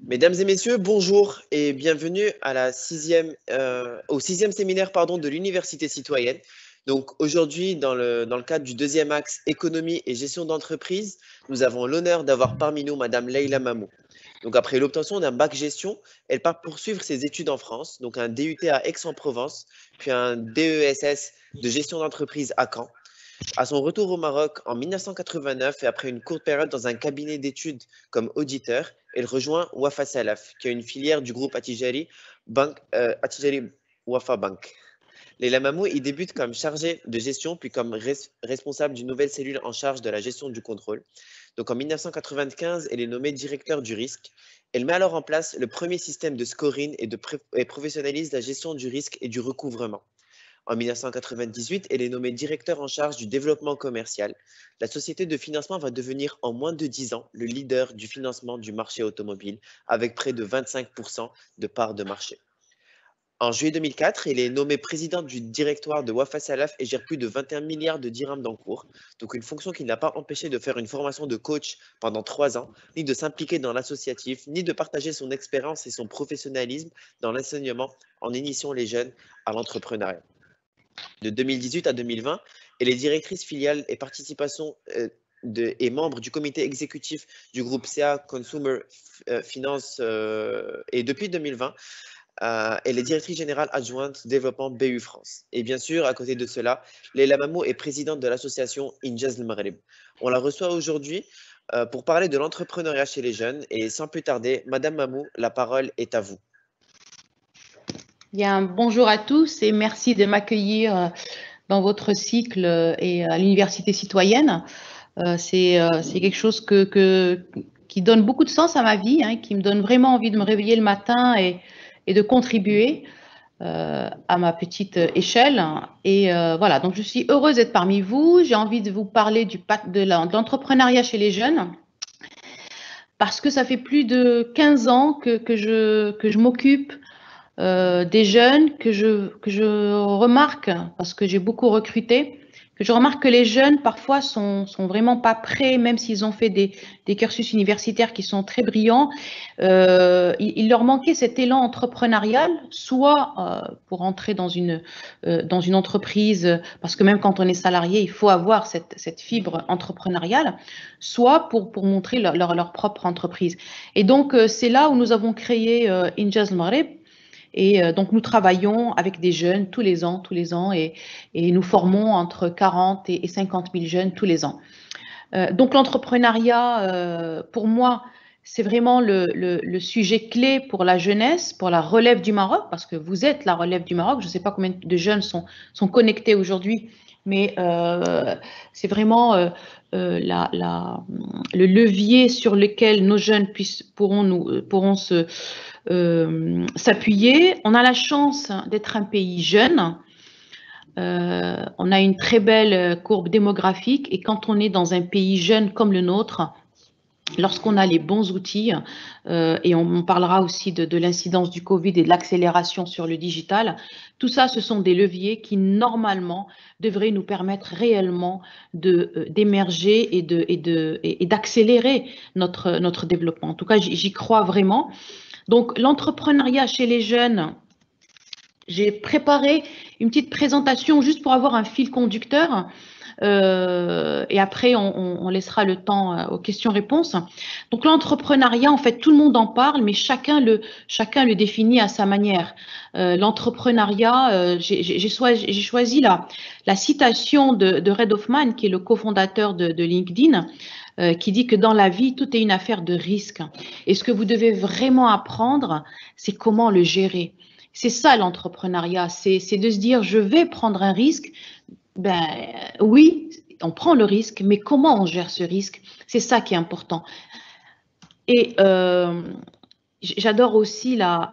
Mesdames et messieurs, bonjour et bienvenue à au sixième séminaire de l'Université citoyenne. Donc aujourd'hui, dans le cadre du deuxième axe économie et gestion d'entreprise, nous avons l'honneur d'avoir parmi nous Madame Leïla Mamou. Donc après l'obtention d'un bac gestion, elle part poursuivre ses études en France, donc un DUT à Aix-en-Provence, puis un DESS de gestion d'entreprise à Caen. À son retour au Maroc en 1989 et après une courte période dans un cabinet d'études comme auditeur, elle rejoint Wafa Salaf, qui est une filière du groupe Attijari Wafa Bank. Leila Mamou y débute comme chargée de gestion, puis comme responsable d'une nouvelle cellule en charge de la gestion du contrôle. Donc en 1995, elle est nommée directeur du risque. Elle met alors en place le premier système de scoring et professionnalise la gestion du risque et du recouvrement. En 1998, elle est nommée directeur en charge du développement commercial. La société de financement va devenir en moins de 10 ans le leader du financement du marché automobile avec près de 25% de parts de marché. En juillet 2004, elle est nommée présidente du directoire de Wafa Salaf et gère plus de 21 milliards de dirhams d'encours. Donc une fonction qui n'a pas empêché de faire une formation de coach pendant 3 ans, ni de s'impliquer dans l'associatif, ni de partager son expérience et son professionnalisme dans l'enseignement en initiant les jeunes à l'entrepreneuriat. De 2018 à 2020, elle est directrice filiale et participation et membre du comité exécutif du groupe CA Consumer Finance et depuis 2020, elle est directrice générale adjointe développement BU France. Et bien sûr, à côté de cela, Leila Mamou est présidente de l'association Injaz al Maghreb. On la reçoit aujourd'hui pour parler de l'entrepreneuriat chez les jeunes. Et sans plus tarder, Madame Mamou, la parole est à vous. Bien, bonjour à tous et merci de m'accueillir dans votre cycle et à l'Université citoyenne. C'est quelque chose qui donne beaucoup de sens à ma vie, qui me donne vraiment envie de me réveiller le matin et de contribuer à ma petite échelle. Et voilà, donc je suis heureuse d'être parmi vous. J'ai envie de vous parler de l'entrepreneuriat chez les jeunes parce que ça fait plus de 15 ans que je m'occupe des jeunes que je remarque, parce que j'ai beaucoup recruté, que je remarque que les jeunes parfois sont vraiment pas prêts, même s'ils ont fait des cursus universitaires qui sont très brillants. Il leur manquait cet élan entrepreneurial, soit pour entrer dans une entreprise, parce que même quand on est salarié, il faut avoir cette fibre entrepreneuriale, soit pour montrer leur propre entreprise. Et donc, c'est là où nous avons créé Injaz al Maghreb. Et donc, nous travaillons avec des jeunes tous les ans, et nous formons entre 40 et 50 000 jeunes tous les ans. Donc, l'entrepreneuriat, pour moi, c'est vraiment le sujet clé pour la jeunesse, pour la relève du Maroc, parce que vous êtes la relève du Maroc. Je ne sais pas combien de jeunes sont connectés aujourd'hui, mais c'est vraiment le levier sur lequel nos jeunes pourront s'appuyer. On a la chance d'être un pays jeune. On a une très belle courbe démographique et quand on est dans un pays jeune comme le nôtre, lorsqu'on a les bons outils, et on parlera aussi de l'incidence du Covid et de l'accélération sur le digital, tout ça, ce sont des leviers qui, normalement, devraient nous permettre réellement d'émerger et d'accélérer notre développement. En tout cas, j'y crois vraiment. Donc, l'entrepreneuriat chez les jeunes, j'ai préparé une petite présentation juste pour avoir un fil conducteur. Et après, on laissera le temps aux questions-réponses. Donc, l'entrepreneuriat, en fait, tout le monde en parle, mais chacun le définit à sa manière. L'entrepreneuriat, j'ai choisi la citation de Reid Hoffman, qui est le cofondateur de LinkedIn, qui dit que dans la vie, tout est une affaire de risque. Et ce que vous devez vraiment apprendre, c'est comment le gérer. C'est ça l'entrepreneuriat, c'est de se dire, je vais prendre un risque. Ben oui, on prend le risque, mais comment on gère ce risque? C'est ça qui est important. Et j'adore aussi la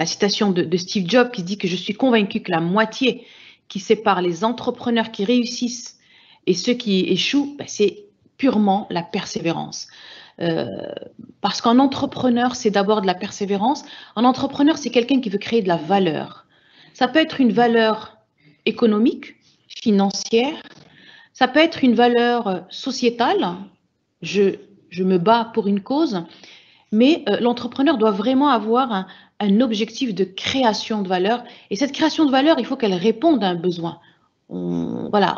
citation de Steve Jobs qui dit que je suis convaincu que la moitié qui sépare les entrepreneurs qui réussissent et ceux qui échouent, ben, c'est purement la persévérance. Parce qu'un entrepreneur, c'est d'abord de la persévérance. Un entrepreneur, c'est quelqu'un qui veut créer de la valeur. Ça peut être une valeur économique, financière, ça peut être une valeur sociétale. Je me bats pour une cause, mais l'entrepreneur doit vraiment avoir un objectif de création de valeur. Et cette création de valeur, il faut qu'elle réponde à un besoin. Voilà,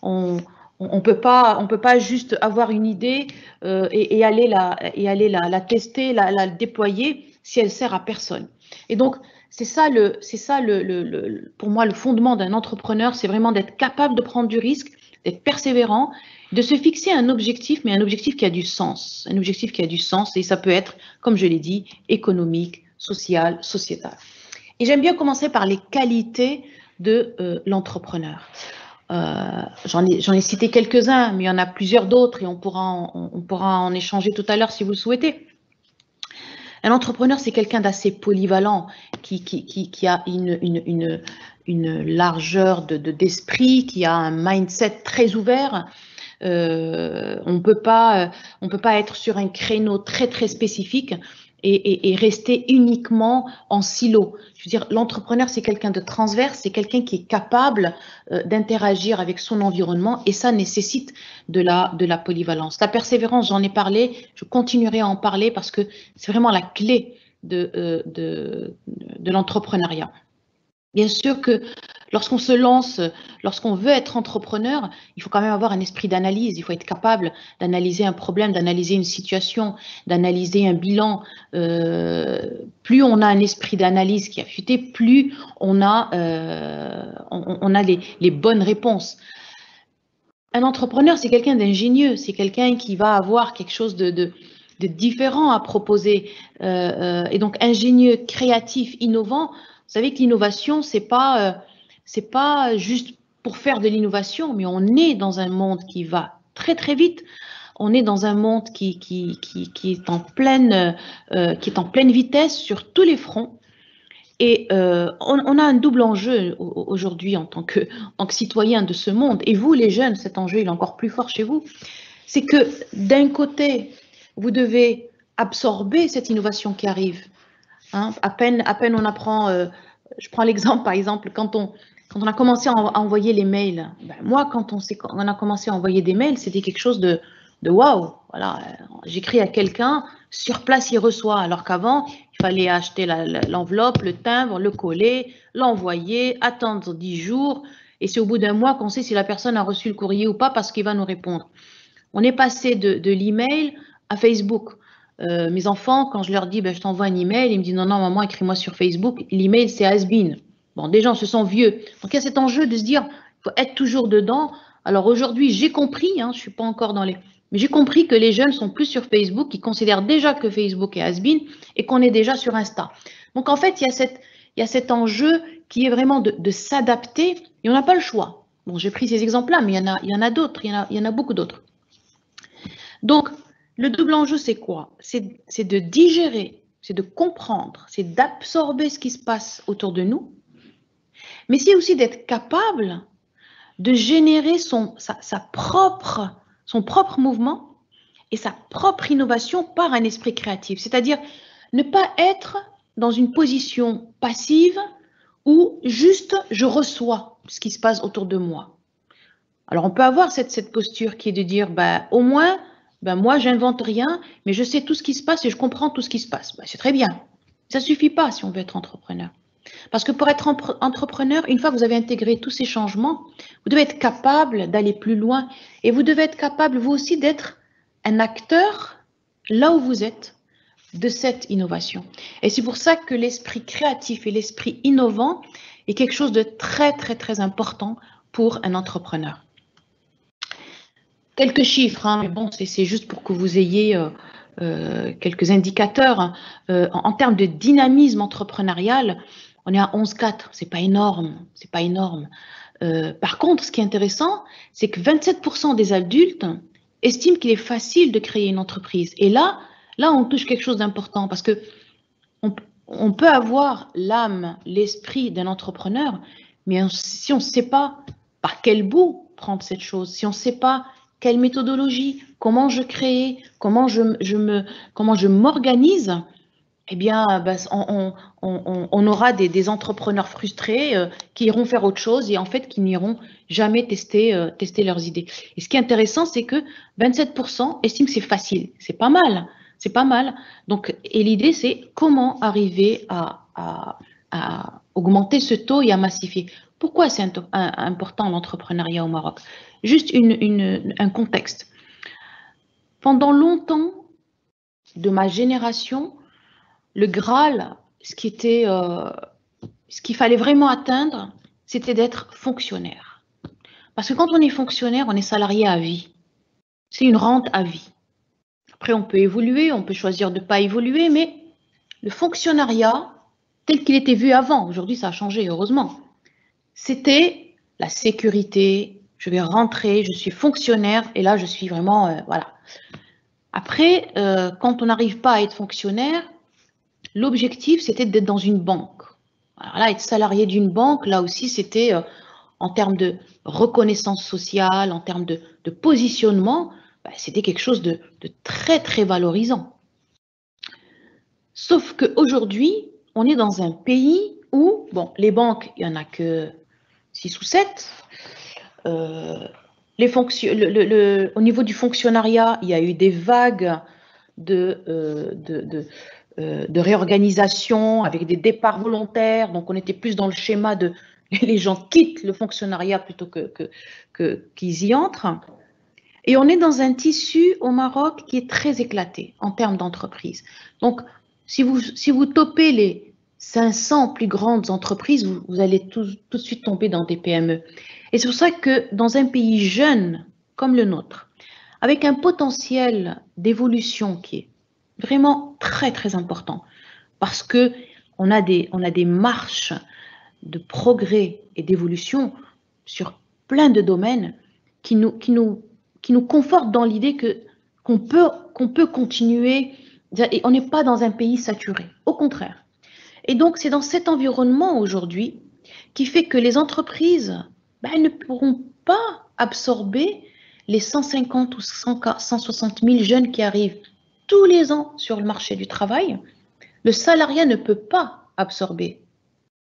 on peut pas juste avoir une idée et aller la tester, la déployer si elle sert à personne. Et donc, c'est ça, pour moi, le fondement d'un entrepreneur, c'est vraiment d'être capable de prendre du risque, d'être persévérant, de se fixer un objectif, mais un objectif qui a du sens. Un objectif qui a du sens, et ça peut être, comme je l'ai dit, économique, social, sociétal. Et j'aime bien commencer par les qualités de l'entrepreneur. J'en ai cité quelques-uns, mais il y en a plusieurs d'autres et on pourra en échanger tout à l'heure si vous le souhaitez. Un entrepreneur, c'est quelqu'un d'assez polyvalent, qui a une largeur d'esprit, qui a un mindset très ouvert. On peut pas être sur un créneau très, très spécifique et rester uniquement en silo. Je veux dire, l'entrepreneur, c'est quelqu'un de transverse, c'est quelqu'un qui est capable d'interagir avec son environnement et ça nécessite de la polyvalence. La persévérance, j'en ai parlé, je continuerai à en parler parce que c'est vraiment la clé de l'entrepreneuriat. Bien sûr que lorsqu'on se lance, lorsqu'on veut être entrepreneur, il faut quand même avoir un esprit d'analyse. Il faut être capable d'analyser un problème, d'analyser une situation, d'analyser un bilan. Plus on a un esprit d'analyse qui est affûté, plus on a les bonnes réponses. Un entrepreneur, c'est quelqu'un d'ingénieux, c'est quelqu'un qui va avoir quelque chose de différent à proposer. Et donc, ingénieux, créatif, innovant. Vous savez que l'innovation, c'est pas juste pour faire de l'innovation, mais on est dans un monde qui va très très vite. On est dans un monde qui est en pleine vitesse sur tous les fronts. Et on a un double enjeu aujourd'hui en tant que citoyen de ce monde. Et vous, les jeunes, cet enjeu il est encore plus fort chez vous. C'est que d'un côté, vous devez absorber cette innovation qui arrive. Hein, à peine on apprend, je prends l'exemple par exemple, quand on a commencé à envoyer les mails, ben moi quand on a commencé à envoyer des mails, c'était quelque chose de waouh, voilà, j'écris à quelqu'un, sur place il reçoit, alors qu'avant il fallait acheter l'enveloppe, le timbre, le coller, l'envoyer, attendre 10 jours, et c'est au bout d'un mois qu'on sait si la personne a reçu le courrier ou pas parce qu'il va nous répondre. On est passé de l'email à Facebook. Mes enfants, quand je leur dis ben, je t'envoie un email, ils me disent non, maman, écris-moi sur Facebook. L'email, c'est has-been. Bon, des gens se sont vieux. Donc il y a cet enjeu de se dire il faut être toujours dedans. Alors aujourd'hui, j'ai compris, je ne suis pas encore dans les. Mais j'ai compris que les jeunes sont plus sur Facebook, qui considèrent déjà que Facebook est has-been et qu'on est déjà sur Insta. Donc en fait, il y a cet enjeu qui est vraiment de s'adapter et on n'a pas le choix. Bon, j'ai pris ces exemples-là, mais il y en a d'autres, il y en a beaucoup d'autres. Donc, le double enjeu, c'est quoi? C'est de digérer, c'est de comprendre, c'est d'absorber ce qui se passe autour de nous, mais c'est aussi d'être capable de générer son propre mouvement et sa propre innovation par un esprit créatif. C'est-à-dire ne pas être dans une position passive où juste je reçois ce qui se passe autour de moi. Alors, on peut avoir cette posture qui est de dire, bah, au moins, ben moi, j'invente rien, mais je sais tout ce qui se passe et je comprends tout ce qui se passe. Ben, c'est très bien. Ça ne suffit pas si on veut être entrepreneur. Parce que pour être entrepreneur, une fois que vous avez intégré tous ces changements, vous devez être capable d'aller plus loin et vous devez être capable, vous aussi, d'être un acteur là où vous êtes de cette innovation. Et c'est pour ça que l'esprit créatif et l'esprit innovant est quelque chose de très, très, très important pour un entrepreneur. Quelques chiffres, mais bon, c'est juste pour que vous ayez quelques indicateurs. En termes de dynamisme entrepreneurial, on est à 11,4. C'est pas énorme, c'est pas énorme. Par contre, ce qui est intéressant, c'est que 27% des adultes estiment qu'il est facile de créer une entreprise. Et là, on touche quelque chose d'important parce que on peut avoir l'âme, l'esprit d'un entrepreneur, mais si on ne sait pas par quel bout prendre cette chose, si on ne sait pas quelle méthodologie, comment je crée, comment je m'organise, eh bien, ben, on aura des entrepreneurs frustrés qui iront faire autre chose et en fait qui n'iront jamais tester leurs idées. Et ce qui est intéressant, c'est que 27% estiment que c'est facile. C'est pas mal. C'est pas mal. Donc, et l'idée, c'est comment arriver à augmenter ce taux et à massifier. Pourquoi c'est important l'entrepreneuriat au Maroc? Juste un contexte. Pendant longtemps, de ma génération, le Graal, ce qu'il fallait vraiment atteindre, c'était d'être fonctionnaire. Parce que quand on est fonctionnaire, on est salarié à vie. C'est une rente à vie. Après, on peut évoluer, on peut choisir de ne pas évoluer, mais le fonctionnariat, tel qu'il était vu avant, aujourd'hui ça a changé, heureusement, c'était la sécurité, je vais rentrer, je suis fonctionnaire, et là je suis vraiment, voilà. Après, quand on n'arrive pas à être fonctionnaire, l'objectif c'était d'être dans une banque. Alors là, être salarié d'une banque, là aussi c'était en termes de reconnaissance sociale, en termes de positionnement, c'était quelque chose de très très valorisant. Sauf qu'aujourd'hui, on est dans un pays où, bon, les banques, il n'y en a que 6 ou 7. Au niveau du fonctionnariat, il y a eu des vagues de réorganisation avec des départs volontaires. Donc, on était plus dans le schéma de les gens quittent le fonctionnariat plutôt qu'ils y entrent. Et on est dans un tissu au Maroc qui est très éclaté en termes d'entreprise. Donc, si vous topez les 500 plus grandes entreprises, vous allez tout de suite tomber dans des PME. Et c'est pour ça que dans un pays jeune comme le nôtre, avec un potentiel d'évolution qui est vraiment très très important, parce qu'on a des marches de progrès et d'évolution sur plein de domaines qui nous confortent dans l'idée qu'on peut continuer, et on n'est pas dans un pays saturé, au contraire. Et donc, c'est dans cet environnement aujourd'hui qui fait que les entreprises ne pourront pas absorber les 150 ou 160 000 jeunes qui arrivent tous les ans sur le marché du travail. Le salariat ne peut pas absorber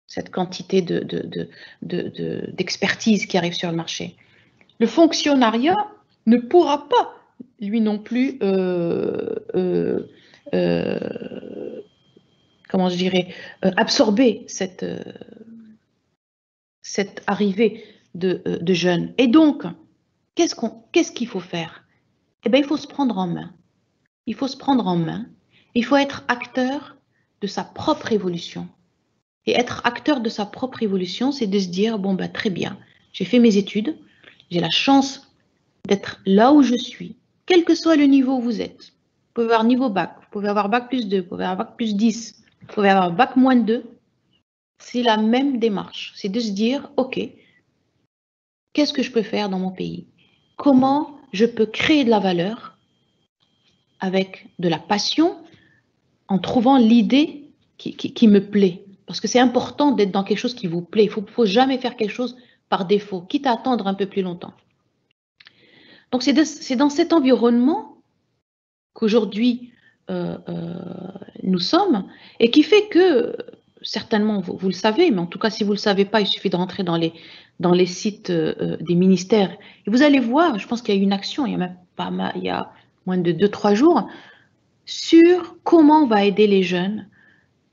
cette quantité d'expertise qui arrive sur le marché. Le fonctionnariat ne pourra pas, lui non plus, comment je dirais, absorber cette arrivée de jeunes. Et donc, qu'est-ce qu'il faut faire? Eh bien, il faut se prendre en main. Il faut se prendre en main. Il faut être acteur de sa propre évolution. Et être acteur de sa propre évolution, c'est de se dire, bon, ben, très bien, j'ai fait mes études, j'ai la chance d'être là où je suis, quel que soit le niveau où vous êtes. Vous pouvez avoir niveau bac, vous pouvez avoir bac plus 2, vous pouvez avoir bac plus 10, vous pouvez avoir bac moins 2. C'est la même démarche, c'est de se dire, ok, qu'est-ce que je peux faire dans mon pays? Comment je peux créer de la valeur avec de la passion en trouvant l'idée qui me plaît? Parce que c'est important d'être dans quelque chose qui vous plaît. Il ne faut jamais faire quelque chose par défaut, quitte à attendre un peu plus longtemps. Donc, c'est dans cet environnement qu'aujourd'hui nous sommes et qui fait que, certainement, vous le savez, mais en tout cas, si vous ne le savez pas, il suffit de rentrer dans les sites des ministères. Et vous allez voir, je pense qu'il y a eu une action, il y a moins de 2-3 jours, sur comment on va aider les jeunes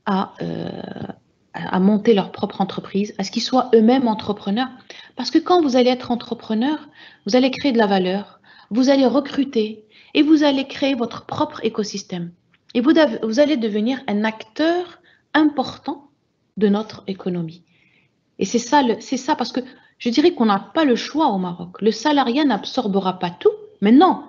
à monter leur propre entreprise, à ce qu'ils soient eux-mêmes entrepreneurs. Parce que quand vous allez être entrepreneur, vous allez créer de la valeur, vous allez recruter et vous allez créer votre propre écosystème. Et vous allez devenir un acteur important de notre économie. Et c'est ça, parce que je dirais qu'on n'a pas le choix au Maroc. Le salariat n'absorbera pas tout. Maintenant,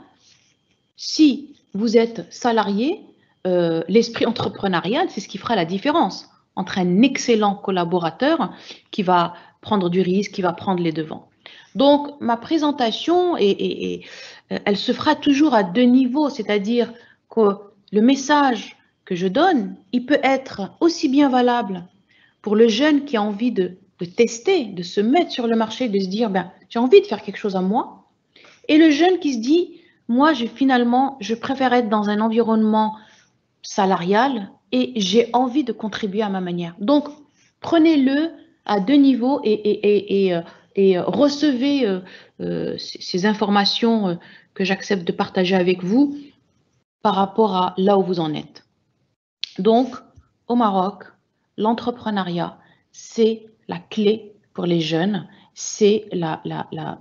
si vous êtes salarié, l'esprit entrepreneurial, c'est ce qui fera la différence entre un excellent collaborateur qui va prendre du risque, qui va prendre les devants. Donc, ma présentation, elle se fera toujours à 2 niveaux, c'est-à-dire que le message que je donne, il peut être aussi bien valable pour le jeune qui a envie de tester, de se mettre sur le marché, de se dire, j'ai envie de faire quelque chose à moi, et le jeune qui se dit, moi, je préfère être dans un environnement salarial et j'ai envie de contribuer à ma manière. Donc, prenez-le à 2 niveaux et recevez ces informations que j'accepte de partager avec vous par rapport à là où vous en êtes. Donc, au Maroc, l'entrepreneuriat, c'est la clé pour les jeunes. C'est,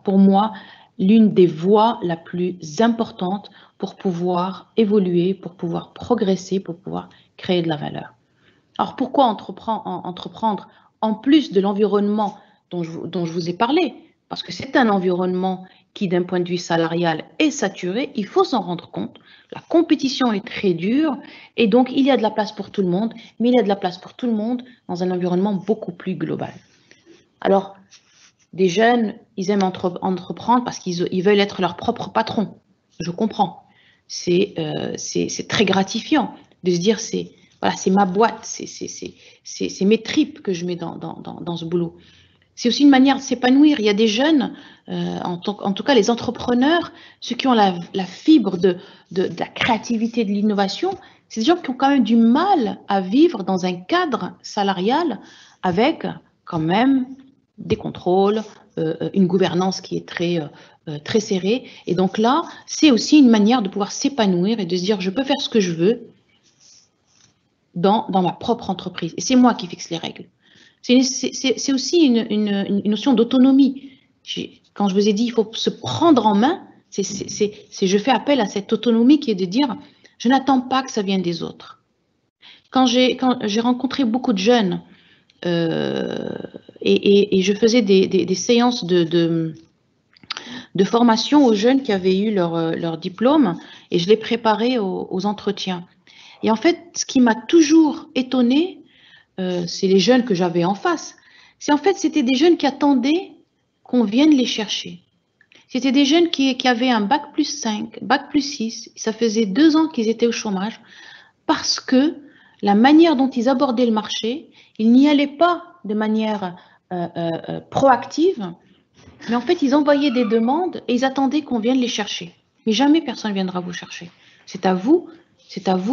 pour moi, l'une des voies la plus importante pour pouvoir évoluer, pour pouvoir progresser, pour pouvoir créer de la valeur. Alors, pourquoi entreprendre en plus de l'environnement dont je vous ai parlé? Parce que c'est un environnement qui, d'un point de vue salarial, est saturé. Il faut s'en rendre compte. La compétition est très dure et donc il y a de la place pour tout le monde, mais il y a de la place pour tout le monde dans un environnement beaucoup plus global. Alors, des jeunes, ils aiment entreprendre parce qu'ils veulent être leur propre patron. Je comprends. C'est très gratifiant de se dire, voilà, c'est ma boîte, c'est mes tripes que je mets dans ce boulot. C'est aussi une manière de s'épanouir. Il y a des jeunes, en tout cas les entrepreneurs, ceux qui ont la fibre de la créativité, de l'innovation, c'est des gens qui ont quand même du mal à vivre dans un cadre salarial avec quand même des contrôles, une gouvernance qui est très serrée. Et donc là, c'est aussi une manière de pouvoir s'épanouir et de se dire, je peux faire ce que je veux dans ma propre entreprise. Et c'est moi qui fixe les règles. C'est aussi une notion d'autonomie. Quand je vous ai dit, il faut se prendre en main, je fais appel à cette autonomie qui est de dire, je n'attends pas que ça vienne des autres. Quand j'ai rencontré beaucoup de jeunes et je faisais des séances de formation aux jeunes qui avaient eu leur diplôme et je les préparais aux entretiens. Et en fait, ce qui m'a toujours étonnée, c'est les jeunes que j'avais en face. C'était des jeunes qui attendaient qu'on vienne les chercher. C'était des jeunes qui avaient un bac plus 5, bac plus 6. Ça faisait 2 ans qu'ils étaient au chômage parce que la manière dont ils abordaient le marché, ils n'y allaient pas de manière proactive, mais en fait, ils envoyaient des demandes et ils attendaient qu'on vienne les chercher. Mais jamais personne ne viendra vous chercher. C'est à vous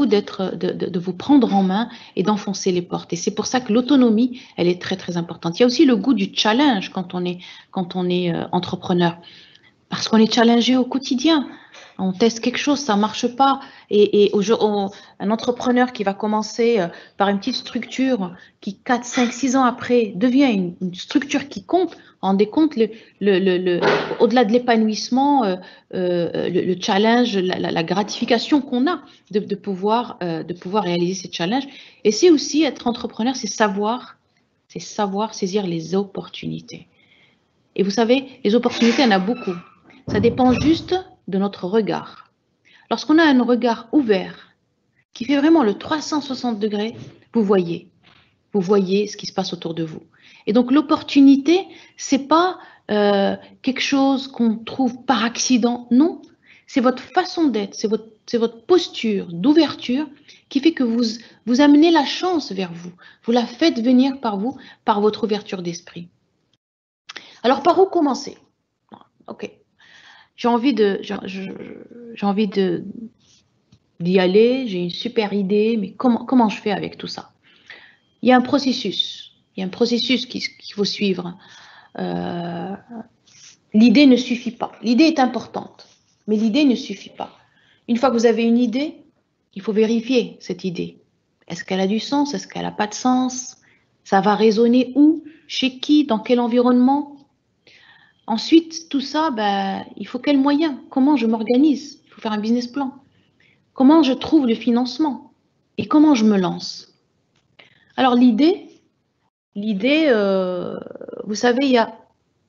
de vous prendre en main et d'enfoncer les portes. Et c'est pour ça que l'autonomie, elle est très, très importante. Il y a aussi le goût du challenge quand on est entrepreneur. Parce qu'on est challengé au quotidien. On teste quelque chose, ça ne marche pas. Et un entrepreneur qui va commencer par une petite structure qui, 4, 5, 6 ans après, devient une structure qui compte, rendez compte, au-delà de l'épanouissement, le challenge, la gratification qu'on a de pouvoir réaliser ces challenges. Et c'est aussi être entrepreneur, c'est savoir saisir les opportunités. Et vous savez, les opportunités, il y en a beaucoup. Ça dépend juste de notre regard. Lorsqu'on a un regard ouvert, qui fait vraiment le 360 degrés, vous voyez ce qui se passe autour de vous. Et donc l'opportunité, c'est pas quelque chose qu'on trouve par accident, non. C'est votre façon d'être, c'est votre posture d'ouverture qui fait que vous amenez la chance vers vous. Vous la faites venir par vous, par votre ouverture d'esprit. Alors par où commencer? Ok. J'ai envie d'y aller, j'ai une super idée, mais comment je fais avec tout ça? Il y a un processus qu'il faut suivre. L'idée ne suffit pas. L'idée est importante, mais l'idée ne suffit pas. Une fois que vous avez une idée, il faut vérifier cette idée. Est-ce qu'elle a du sens? Est-ce qu'elle n'a pas de sens? Ça va résonner où? Chez qui? Dans quel environnement? Ensuite, tout ça, il faut quel moyen? Comment je m'organise? Il faut faire un business plan. Comment je trouve le financement? Et comment je me lance? Alors l'idée, vous savez,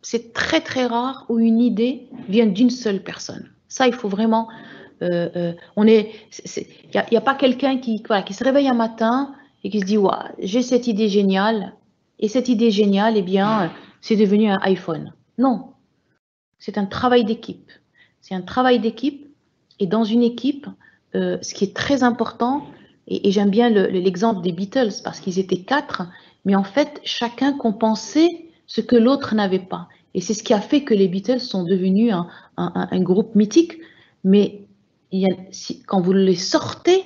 c'est très très rare où une idée vient d'une seule personne. Ça, il faut vraiment... il n'y a pas quelqu'un qui se réveille un matin et qui se dit ouais, j'ai cette idée géniale, et cette idée géniale, eh bien, c'est devenu un iPhone. Non, c'est un travail d'équipe. C'est un travail d'équipe, et dans une équipe, ce qui est très important, et j'aime bien l'exemple des Beatles, parce qu'ils étaient 4, mais en fait, chacun compensait ce que l'autre n'avait pas. Et c'est ce qui a fait que les Beatles sont devenus un groupe mythique. Mais quand vous les sortez,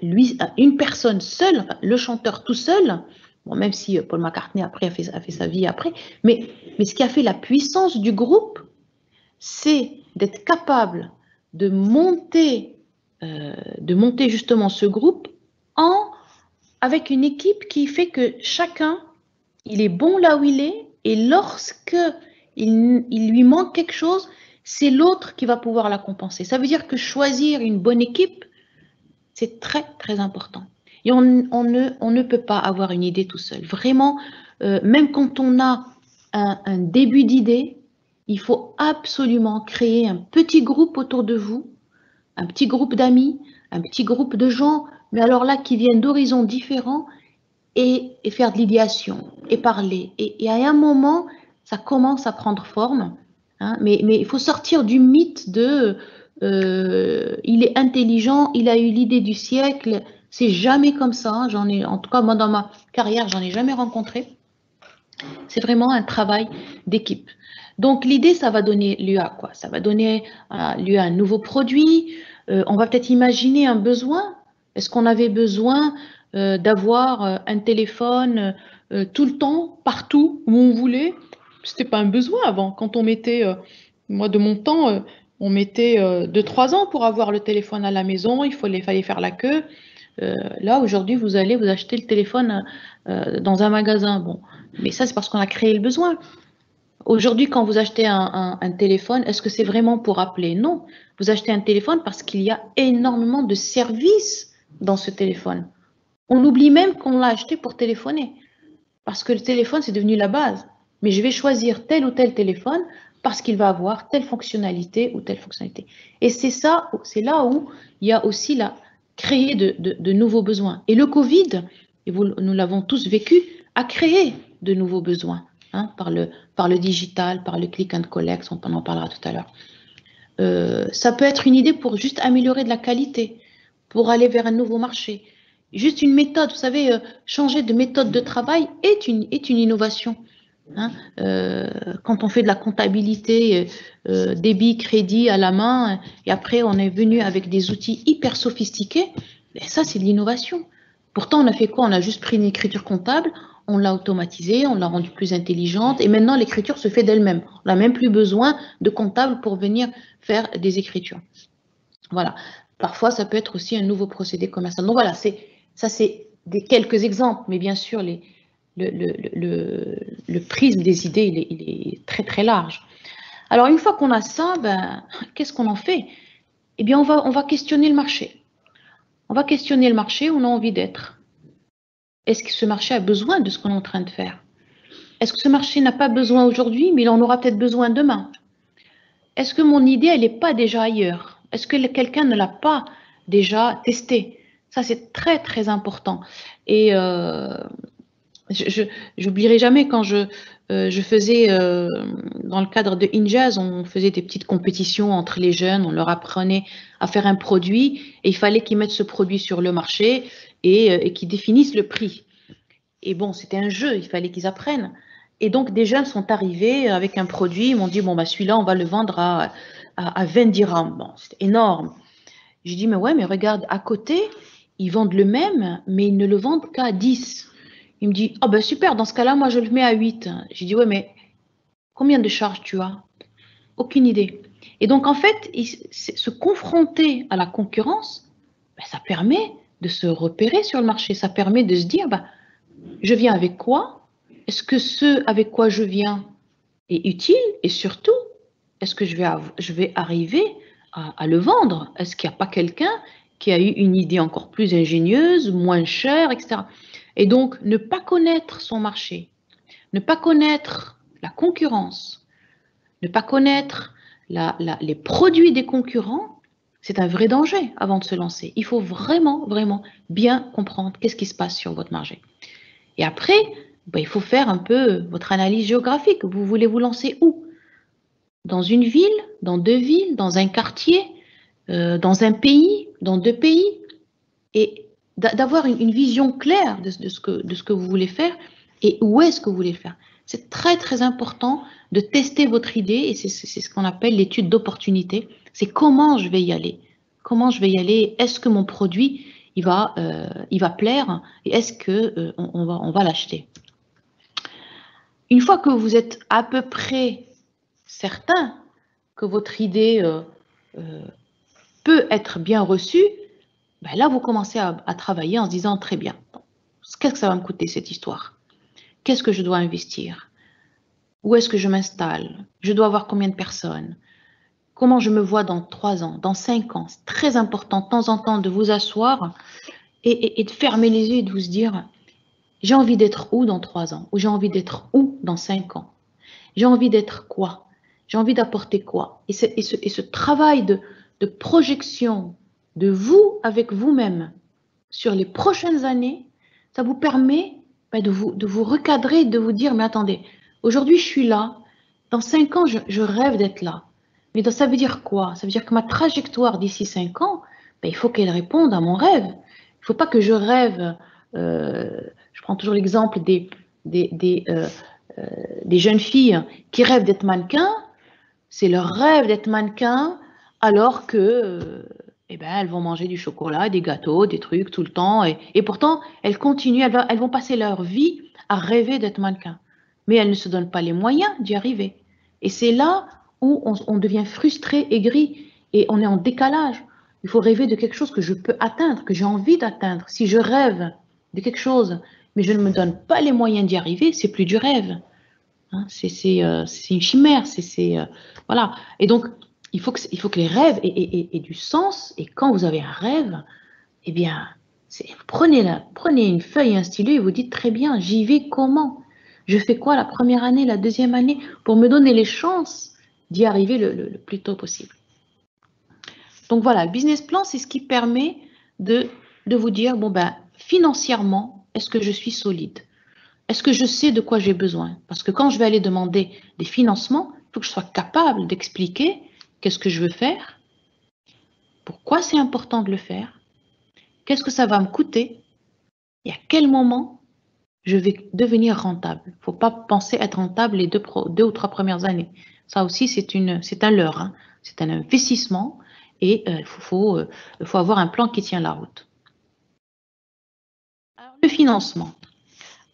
une personne seule, le chanteur tout seul, bon, même si Paul McCartney après a fait sa vie après, mais ce qui a fait la puissance du groupe, c'est d'être capable de monter de monter justement ce groupe avec une équipe qui fait que chacun, il est bon là où il est, et lorsque il lui manque quelque chose, c'est l'autre qui va pouvoir la compenser. Ça veut dire que choisir une bonne équipe, c'est très, très important. Et on ne peut pas avoir une idée tout seul. Vraiment, même quand on a un début d'idée, il faut absolument créer un petit groupe autour de vous, un petit groupe d'amis, un petit groupe de gens, mais alors là, qui viennent d'horizons différents, et faire de l'idéation, et parler. Et à un moment, ça commence à prendre forme, hein, mais il faut sortir du mythe de il est intelligent, il a eu l'idée du siècle. C'est jamais comme ça. En tout cas, moi, dans ma carrière, j'en ai jamais rencontré. C'est vraiment un travail d'équipe. Donc, l'idée, ça va donner lieu à quoi? Ça va donner lieu à un nouveau produit. On va peut-être imaginer un besoin. Est-ce qu'on avait besoin d'avoir un téléphone tout le temps, partout, où on voulait? C'était pas un besoin avant. Quand on mettait, moi de mon temps, on mettait 2-3 ans pour avoir le téléphone à la maison. Fallait faire la queue. Là, aujourd'hui, vous allez vous acheter le téléphone dans un magasin. Bon, mais ça, c'est parce qu'on a créé le besoin. Aujourd'hui, quand vous achetez un téléphone, est-ce que c'est vraiment pour appeler? Non. Vous achetez un téléphone parce qu'il y a énormément de services dans ce téléphone. On oublie même qu'on l'a acheté pour téléphoner. Parce que le téléphone, c'est devenu la base. Mais je vais choisir tel ou tel téléphone parce qu'il va avoir telle fonctionnalité ou telle fonctionnalité. Et c'est là où il y a aussi créer de nouveaux besoins. Et le Covid, nous l'avons tous vécu, a créé de nouveaux besoins, hein, par le digital, par le click and collect, on en parlera tout à l'heure. Ça peut être une idée pour juste améliorer de la qualité, pour aller vers un nouveau marché. Juste une méthode, vous savez, changer de méthode de travail est une innovation. Hein. Quand on fait de la comptabilité, débit, crédit à la main, et après on est venu avec des outils hyper sophistiqués, et ça c'est de l'innovation. Pourtant on a fait quoi? On a juste pris une écriture comptable, on l'a automatisée, on l'a rendue plus intelligente, et maintenant l'écriture se fait d'elle-même. On n'a même plus besoin de comptable pour venir faire des écritures. Voilà. Parfois ça peut être aussi un nouveau procédé commercial. Donc voilà, ça c'est quelques exemples, mais bien sûr le prisme des idées, il est très très large. Alors une fois qu'on a ça, qu'est-ce qu'on en fait? Eh bien, on va questionner le marché. On va questionner le marché où on a envie d'être. Est-ce que ce marché a besoin de ce qu'on est en train de faire? Est-ce que ce marché n'a pas besoin aujourd'hui, mais il en aura peut-être besoin demain? Est-ce que mon idée, elle n'est pas déjà ailleurs? Est-ce que quelqu'un ne l'a pas déjà testée? Ça, c'est très très important. Et je n'oublierai jamais quand je faisais, dans le cadre de InJazz, on faisait des petites compétitions entre les jeunes, on leur apprenait à faire un produit et il fallait qu'ils mettent ce produit sur le marché et qu'ils définissent le prix. Et bon, c'était un jeu, il fallait qu'ils apprennent. Et donc, des jeunes sont arrivés avec un produit, ils m'ont dit, bon, celui-là, on va le vendre à 20 dirhams. Bon, c'était énorme. J'ai dit, mais ouais, mais regarde, à côté, ils vendent le même, mais ils ne le vendent qu'à 10. Il me dit, oh ben super, dans ce cas-là, moi je le mets à 8. J'ai dit, ouais, mais combien de charges tu as? Aucune idée. Et donc, en fait, se confronter à la concurrence, ça permet de se repérer sur le marché. Ça permet de se dire, je viens avec quoi? Est-ce que ce avec quoi je viens est utile? Et surtout, est-ce que je vais arriver à le vendre? Est-ce qu'il n'y a pas quelqu'un qui a eu une idée encore plus ingénieuse, moins chère, etc. Et donc, ne pas connaître son marché, ne pas connaître la concurrence, ne pas connaître les produits des concurrents, c'est un vrai danger avant de se lancer. Il faut vraiment, vraiment bien comprendre qu'est-ce qui se passe sur votre marché. Et après, il faut faire un peu votre analyse géographique. Vous voulez vous lancer où? Dans une ville, dans 2 villes, dans un quartier, dans un pays, dans 2 pays, et d'avoir une vision claire de ce que vous voulez faire et où est-ce que vous voulez le faire. C'est très très important de tester votre idée et c'est ce qu'on appelle l'étude d'opportunité. C'est comment je vais y aller. Comment je vais y aller? Est-ce que mon produit il va plaire et est-ce que on va l'acheter? Une fois que vous êtes à peu près certain que votre idée peut être bien reçu, ben là, vous commencez à travailler en se disant, très bien, qu'est-ce que ça va me coûter cette histoire? Qu'est-ce que je dois investir? Où est-ce que je m'installe? Je dois avoir combien de personnes? Comment je me vois dans 3 ans, dans 5 ans? C'est très important de temps en temps de vous asseoir et de fermer les yeux et de vous dire, j'ai envie d'être où dans 3 ans? Ou j'ai envie d'être où dans 5 ans? J'ai envie d'être quoi? J'ai envie d'apporter quoi? Et ce travail de projection de vous avec vous-même sur les prochaines années, ça vous permet de vous recadrer, de vous dire, mais attendez, aujourd'hui je suis là, dans 5 ans je rêve d'être là. Mais ça veut dire quoi? Ça veut dire que ma trajectoire d'ici 5 ans, il faut qu'elle réponde à mon rêve. Il ne faut pas que je rêve, je prends toujours l'exemple des jeunes filles qui rêvent d'être mannequins, c'est leur rêve d'être mannequin, alors que elles vont manger du chocolat, des gâteaux, des trucs tout le temps. Et pourtant, elles continuent, elles vont passer leur vie à rêver d'être mannequin. Mais elles ne se donnent pas les moyens d'y arriver. Et c'est là où on devient frustré, aigri, et on est en décalage. Il faut rêver de quelque chose que je peux atteindre, que j'ai envie d'atteindre. Si je rêve de quelque chose, mais je ne me donne pas les moyens d'y arriver, c'est plus du rêve. Hein, c'est une chimère. Voilà. Et donc, il faut que les rêves aient du sens. Et quand vous avez un rêve, eh bien, prenez une feuille et un stylo et vous dites très bien, j'y vais comment? Je fais quoi la première année, la deuxième année, pour me donner les chances d'y arriver le plus tôt possible. Donc voilà, le business plan, c'est ce qui permet de vous dire, bon ben, financièrement, est-ce que je suis solide? Est-ce que je sais de quoi j'ai besoin? Parce que quand je vais aller demander des financements, il faut que je sois capable d'expliquer qu'est-ce que je veux faire, pourquoi c'est important de le faire, qu'est-ce que ça va me coûter et à quel moment je vais devenir rentable. Il ne faut pas penser être rentable les 2 ou 3 premières années. Ça aussi, c'est un leurre, hein. C'est un investissement et il faut avoir un plan qui tient la route. Alors, le financement.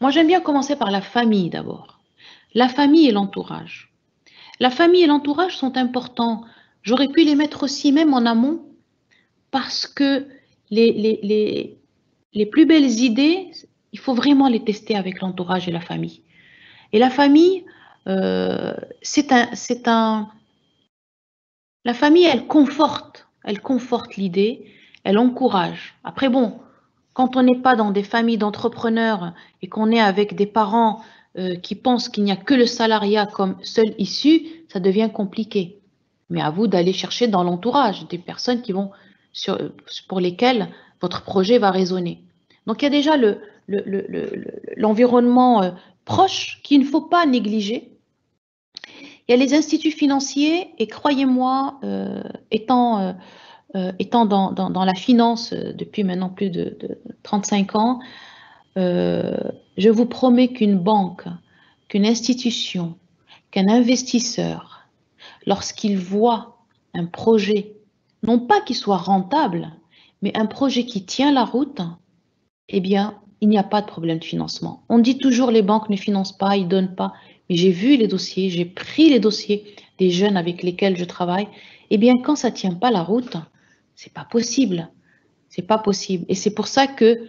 Moi, j'aime bien commencer par la famille d'abord. La famille et l'entourage. La famille et l'entourage sont importants. J'aurais pu les mettre aussi même en amont parce que les plus belles idées, il faut vraiment les tester avec l'entourage et la famille. Et la famille, la famille, elle conforte l'idée, elle encourage. Après, bon, quand on n'est pas dans des familles d'entrepreneurs et qu'on est avec des parents qui pensent qu'il n'y a que le salariat comme seule issue, ça devient compliqué. Mais à vous d'aller chercher dans l'entourage des personnes pour lesquelles votre projet va résonner. Donc il y a déjà l'environnement proche qu'il ne faut pas négliger. Il y a les instituts financiers et croyez-moi, étant dans la finance depuis maintenant plus de 35 ans, je vous promets qu'une banque, qu'une institution, qu'un investisseur, lorsqu'il voit un projet, non pas qu'il soit rentable, mais un projet qui tient la route, eh bien, il n'y a pas de problème de financement. On dit toujours les banques ne financent pas, ils ne donnent pas. Mais j'ai vu les dossiers, j'ai pris les dossiers des jeunes avec lesquels je travaille. Eh bien, quand ça ne tient pas la route, c'est pas possible. C'est pas possible. Et c'est pour ça que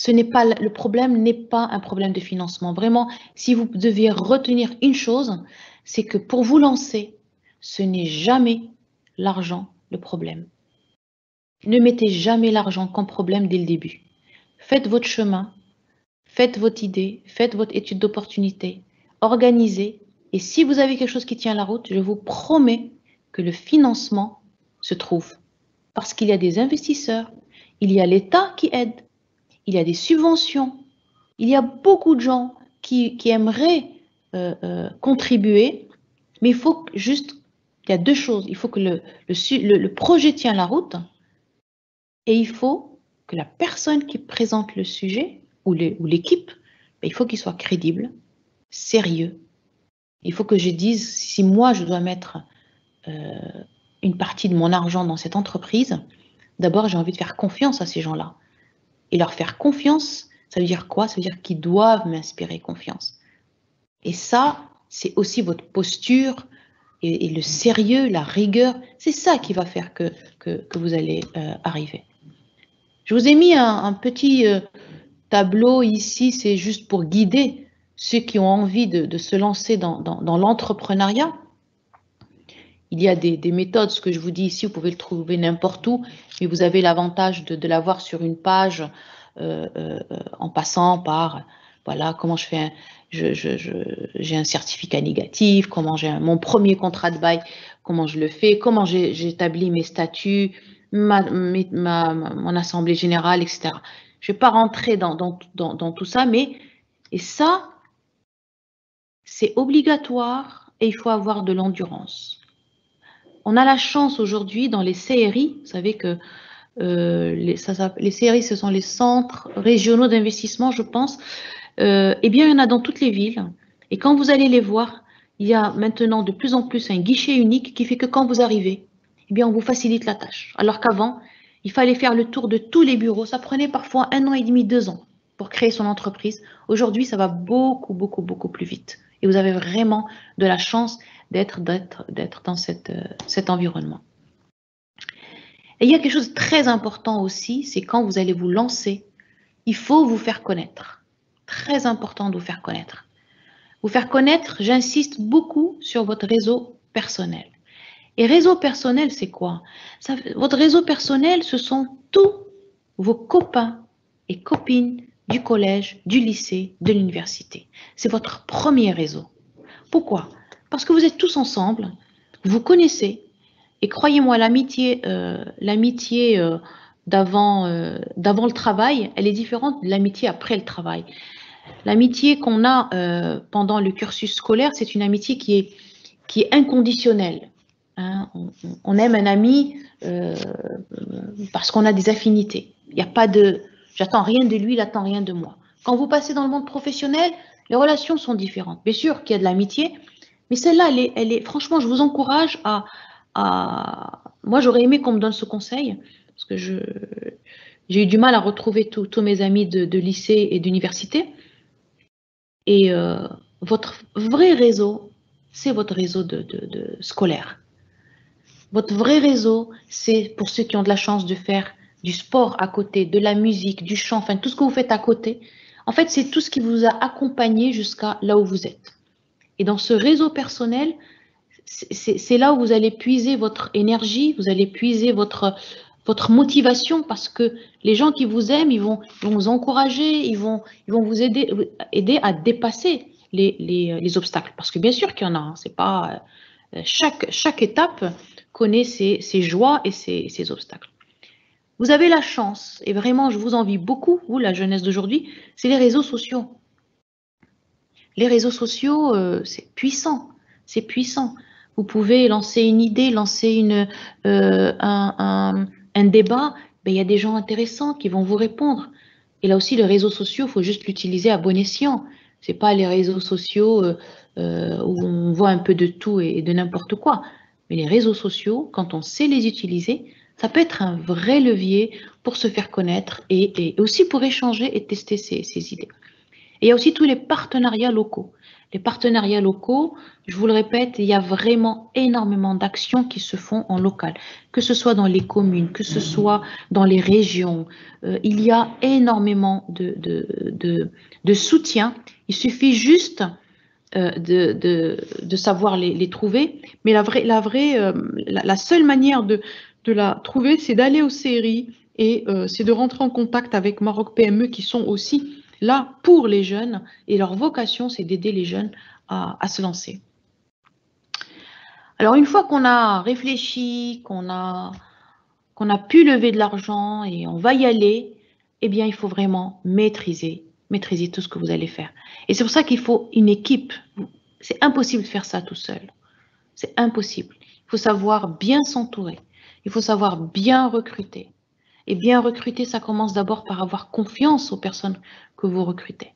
le problème n'est pas un problème de financement. Vraiment, si vous deviez retenir une chose, c'est que pour vous lancer, ce n'est jamais l'argent le problème. Ne mettez jamais l'argent comme problème dès le début. Faites votre chemin, faites votre idée, faites votre étude d'opportunité, organisez. Et si vous avez quelque chose qui tient la route, je vous promets que le financement se trouve. Parce qu'il y a des investisseurs, il y a l'État qui aide, il y a des subventions, il y a beaucoup de gens qui aimeraient contribuer, mais il faut juste, il y a 2 choses. Il faut que le projet tienne la route et il faut que la personne qui présente le sujet ou l'équipe, il faut qu'il soit crédible, sérieux. Il faut que je dise, si moi je dois mettre une partie de mon argent dans cette entreprise, d'abord j'ai envie de faire confiance à ces gens-là. Et leur faire confiance, ça veut dire quoi? Ça veut dire qu'ils doivent m'inspirer confiance. Et ça, c'est aussi votre posture et le sérieux, la rigueur, c'est ça qui va faire que vous allez arriver. Je vous ai mis un petit tableau ici, c'est juste pour guider ceux qui ont envie de se lancer dans l'entrepreneuriat. Il y a des méthodes, ce que je vous dis ici, vous pouvez le trouver n'importe où, mais vous avez l'avantage de l'avoir sur une page en passant par, voilà, comment je fais, j'ai un certificat négatif, comment j'ai mon premier contrat de bail, comment je le fais, comment j'établis mes statuts, mon assemblée générale, etc. Je ne vais pas rentrer dans tout ça, mais et ça, c'est obligatoire et il faut avoir de l'endurance. On a la chance aujourd'hui dans les CRI, vous savez que les CRI, ce sont les centres régionaux d'investissement, je pense. Eh bien, il y en a dans toutes les villes. Et quand vous allez les voir, il y a maintenant de plus en plus un guichet unique qui fait que quand vous arrivez, eh bien, on vous facilite la tâche. Alors qu'avant, il fallait faire le tour de tous les bureaux. Ça prenait parfois 1 an et demi, 2 ans pour créer son entreprise. Aujourd'hui, ça va beaucoup, beaucoup, beaucoup plus vite. Et vous avez vraiment de la chance d'être dans cet environnement. Et il y a quelque chose de très important aussi, c'est quand vous allez vous lancer, il faut vous faire connaître. Très important de vous faire connaître. Vous faire connaître, j'insiste beaucoup sur votre réseau personnel. Et réseau personnel, c'est quoi? Votre réseau personnel, ce sont tous vos copains et copines du collège, du lycée, de l'université. C'est votre premier réseau. Pourquoi? Parce que vous êtes tous ensemble, vous connaissez, et croyez-moi, l'amitié d'avant le travail, elle est différente de l'amitié après le travail. L'amitié qu'on a pendant le cursus scolaire, c'est une amitié qui est inconditionnelle. Hein. On aime un ami parce qu'on a des affinités. Il n'y a pas de « j'attends rien de lui, il n'attend rien de moi ». Quand vous passez dans le monde professionnel, les relations sont différentes. Bien sûr qu'il y a de l'amitié, mais celle-là, franchement, je vous encourage à... Moi, j'aurais aimé qu'on me donne ce conseil, parce que j'ai eu du mal à retrouver tous mes amis de lycée et d'université. Et votre vrai réseau, c'est votre réseau de scolaire. Votre vrai réseau, c'est pour ceux qui ont de la chance de faire du sport à côté, de la musique, du chant, enfin tout ce que vous faites à côté. En fait, c'est tout ce qui vous a accompagné jusqu'à là où vous êtes. Et dans ce réseau personnel, c'est là où vous allez puiser votre énergie, vous allez puiser votre motivation, parce que les gens qui vous aiment, ils vont vous encourager, ils vont vous aider à dépasser les obstacles. Parce que bien sûr qu'il y en a, hein, c'est pas chaque étape connaît ses joies et ses obstacles. Vous avez la chance, et vraiment je vous envie beaucoup, vous la jeunesse d'aujourd'hui, c'est les réseaux sociaux. Les réseaux sociaux, c'est puissant, c'est puissant. Vous pouvez lancer une idée, lancer un débat, ben, il y a des gens intéressants qui vont vous répondre. Et là aussi, les réseaux sociaux, il faut juste l'utiliser à bon escient. Ce n'est pas les réseaux sociaux où on voit un peu de tout et de n'importe quoi. Mais les réseaux sociaux, quand on sait les utiliser, ça peut être un vrai levier pour se faire connaître et aussi pour échanger et tester ses idées. Et il y a aussi tous les partenariats locaux. Les partenariats locaux, je vous le répète, il y a vraiment énormément d'actions qui se font en local, que ce soit dans les communes, que ce soit dans les régions. Il y a énormément de soutien. Il suffit juste de savoir les trouver. Mais la seule manière de la trouver, c'est d'aller au CRI et c'est de rentrer en contact avec Maroc PME qui sont aussi là pour les jeunes, et leur vocation, c'est d'aider les jeunes à se lancer. Alors, une fois qu'on a réfléchi, qu'on a pu lever de l'argent et on va y aller, eh bien, il faut vraiment maîtriser tout ce que vous allez faire. Et c'est pour ça qu'il faut une équipe. C'est impossible de faire ça tout seul. C'est impossible. Il faut savoir bien s'entourer. Il faut savoir bien recruter. Et bien recruter, ça commence d'abord par avoir confiance aux personnes que vous recrutez.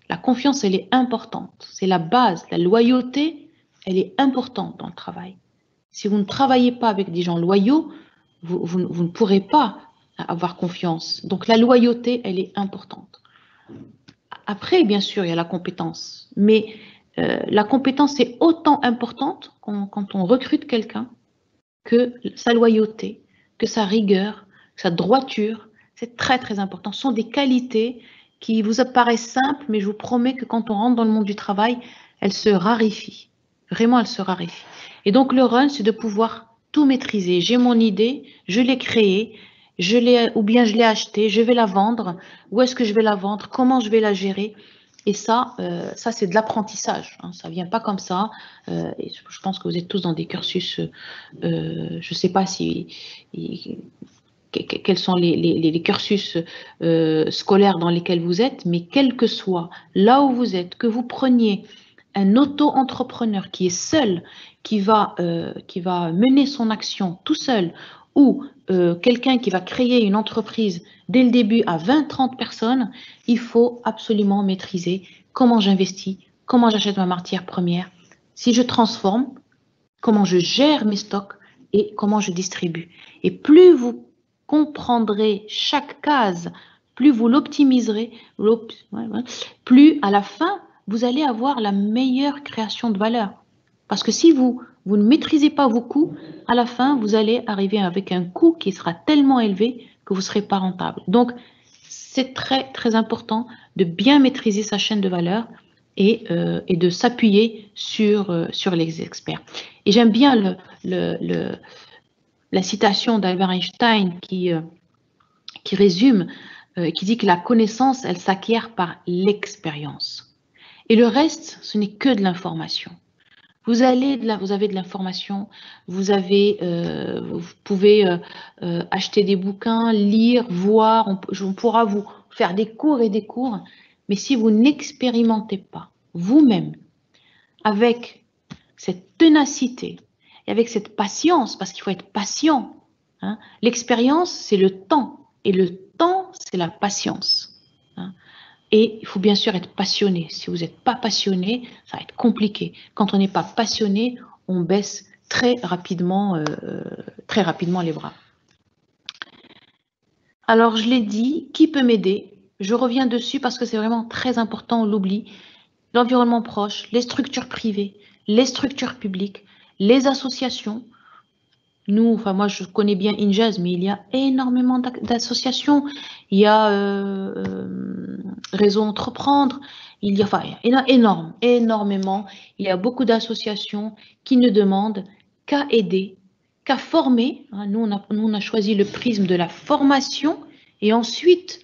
La confiance, elle est importante. C'est la base. La loyauté, elle est importante dans le travail. Si vous ne travaillez pas avec des gens loyaux, vous ne pourrez pas avoir confiance. Donc la loyauté, elle est importante. Après, bien sûr, il y a la compétence. Mais la compétence est autant importante quand on recrute quelqu'un que sa loyauté, que sa rigueur, que sa droiture. C'est très, très important. Ce sont des qualités qui vous apparaissent simples, mais je vous promets que quand on rentre dans le monde du travail, elles se raréfient. Vraiment, elles se raréfient. Et donc, le run, c'est de pouvoir tout maîtriser. J'ai mon idée, je l'ai créée, ou bien je l'ai achetée, je vais la vendre. Où est-ce que je vais la vendre? Comment je vais la gérer? Et ça c'est de l'apprentissage. Hein, ça ne vient pas comme ça. Et je pense que vous êtes tous dans des cursus. Je ne sais pas quels sont les cursus scolaires dans lesquels vous êtes, mais quel que soit là où vous êtes, que vous preniez un auto-entrepreneur qui est seul, qui va mener son action tout seul, ou quelqu'un qui va créer une entreprise dès le début à 20-30 personnes, il faut absolument maîtriser comment j'investis, comment j'achète ma matière première, si je transforme, comment je gère mes stocks et comment je distribue. Et plus vous comprendrez chaque case, plus vous l'optimiserez, plus à la fin, vous allez avoir la meilleure création de valeur. Parce que si vous ne maîtrisez pas vos coûts, à la fin, vous allez arriver avec un coût qui sera tellement élevé que vous ne serez pas rentable. Donc, c'est très, très important de bien maîtriser sa chaîne de valeur et de s'appuyer sur les experts. Et j'aime bien la citation d'Albert Einstein qui résume, qui dit que la connaissance, elle s'acquiert par l'expérience. Et le reste, ce n'est que de l'information. Vous avez de l'information, vous pouvez acheter des bouquins, lire, voir, on pourra vous faire des cours et des cours, mais si vous n'expérimentez pas vous-même avec cette ténacité et avec cette patience, parce qu'il faut être patient, hein, l'expérience, c'est le temps, et le temps, c'est la patience. Hein. Et il faut bien sûr être passionné. Si vous n'êtes pas passionné, ça va être compliqué. Quand on n'est pas passionné, on baisse très rapidement les bras. Alors, je l'ai dit, qui peut m'aider? Je reviens dessus parce que c'est vraiment très important, on l'oublie. L'environnement proche, les structures privées, les structures publiques, les associations. Nous, enfin moi je connais bien INJAS, mais il y a énormément d'associations. Il y a Réseau Entreprendre, il y a énormément. Il y a beaucoup d'associations qui ne demandent qu'à aider, qu'à former. Nous, on a choisi le prisme de la formation et ensuite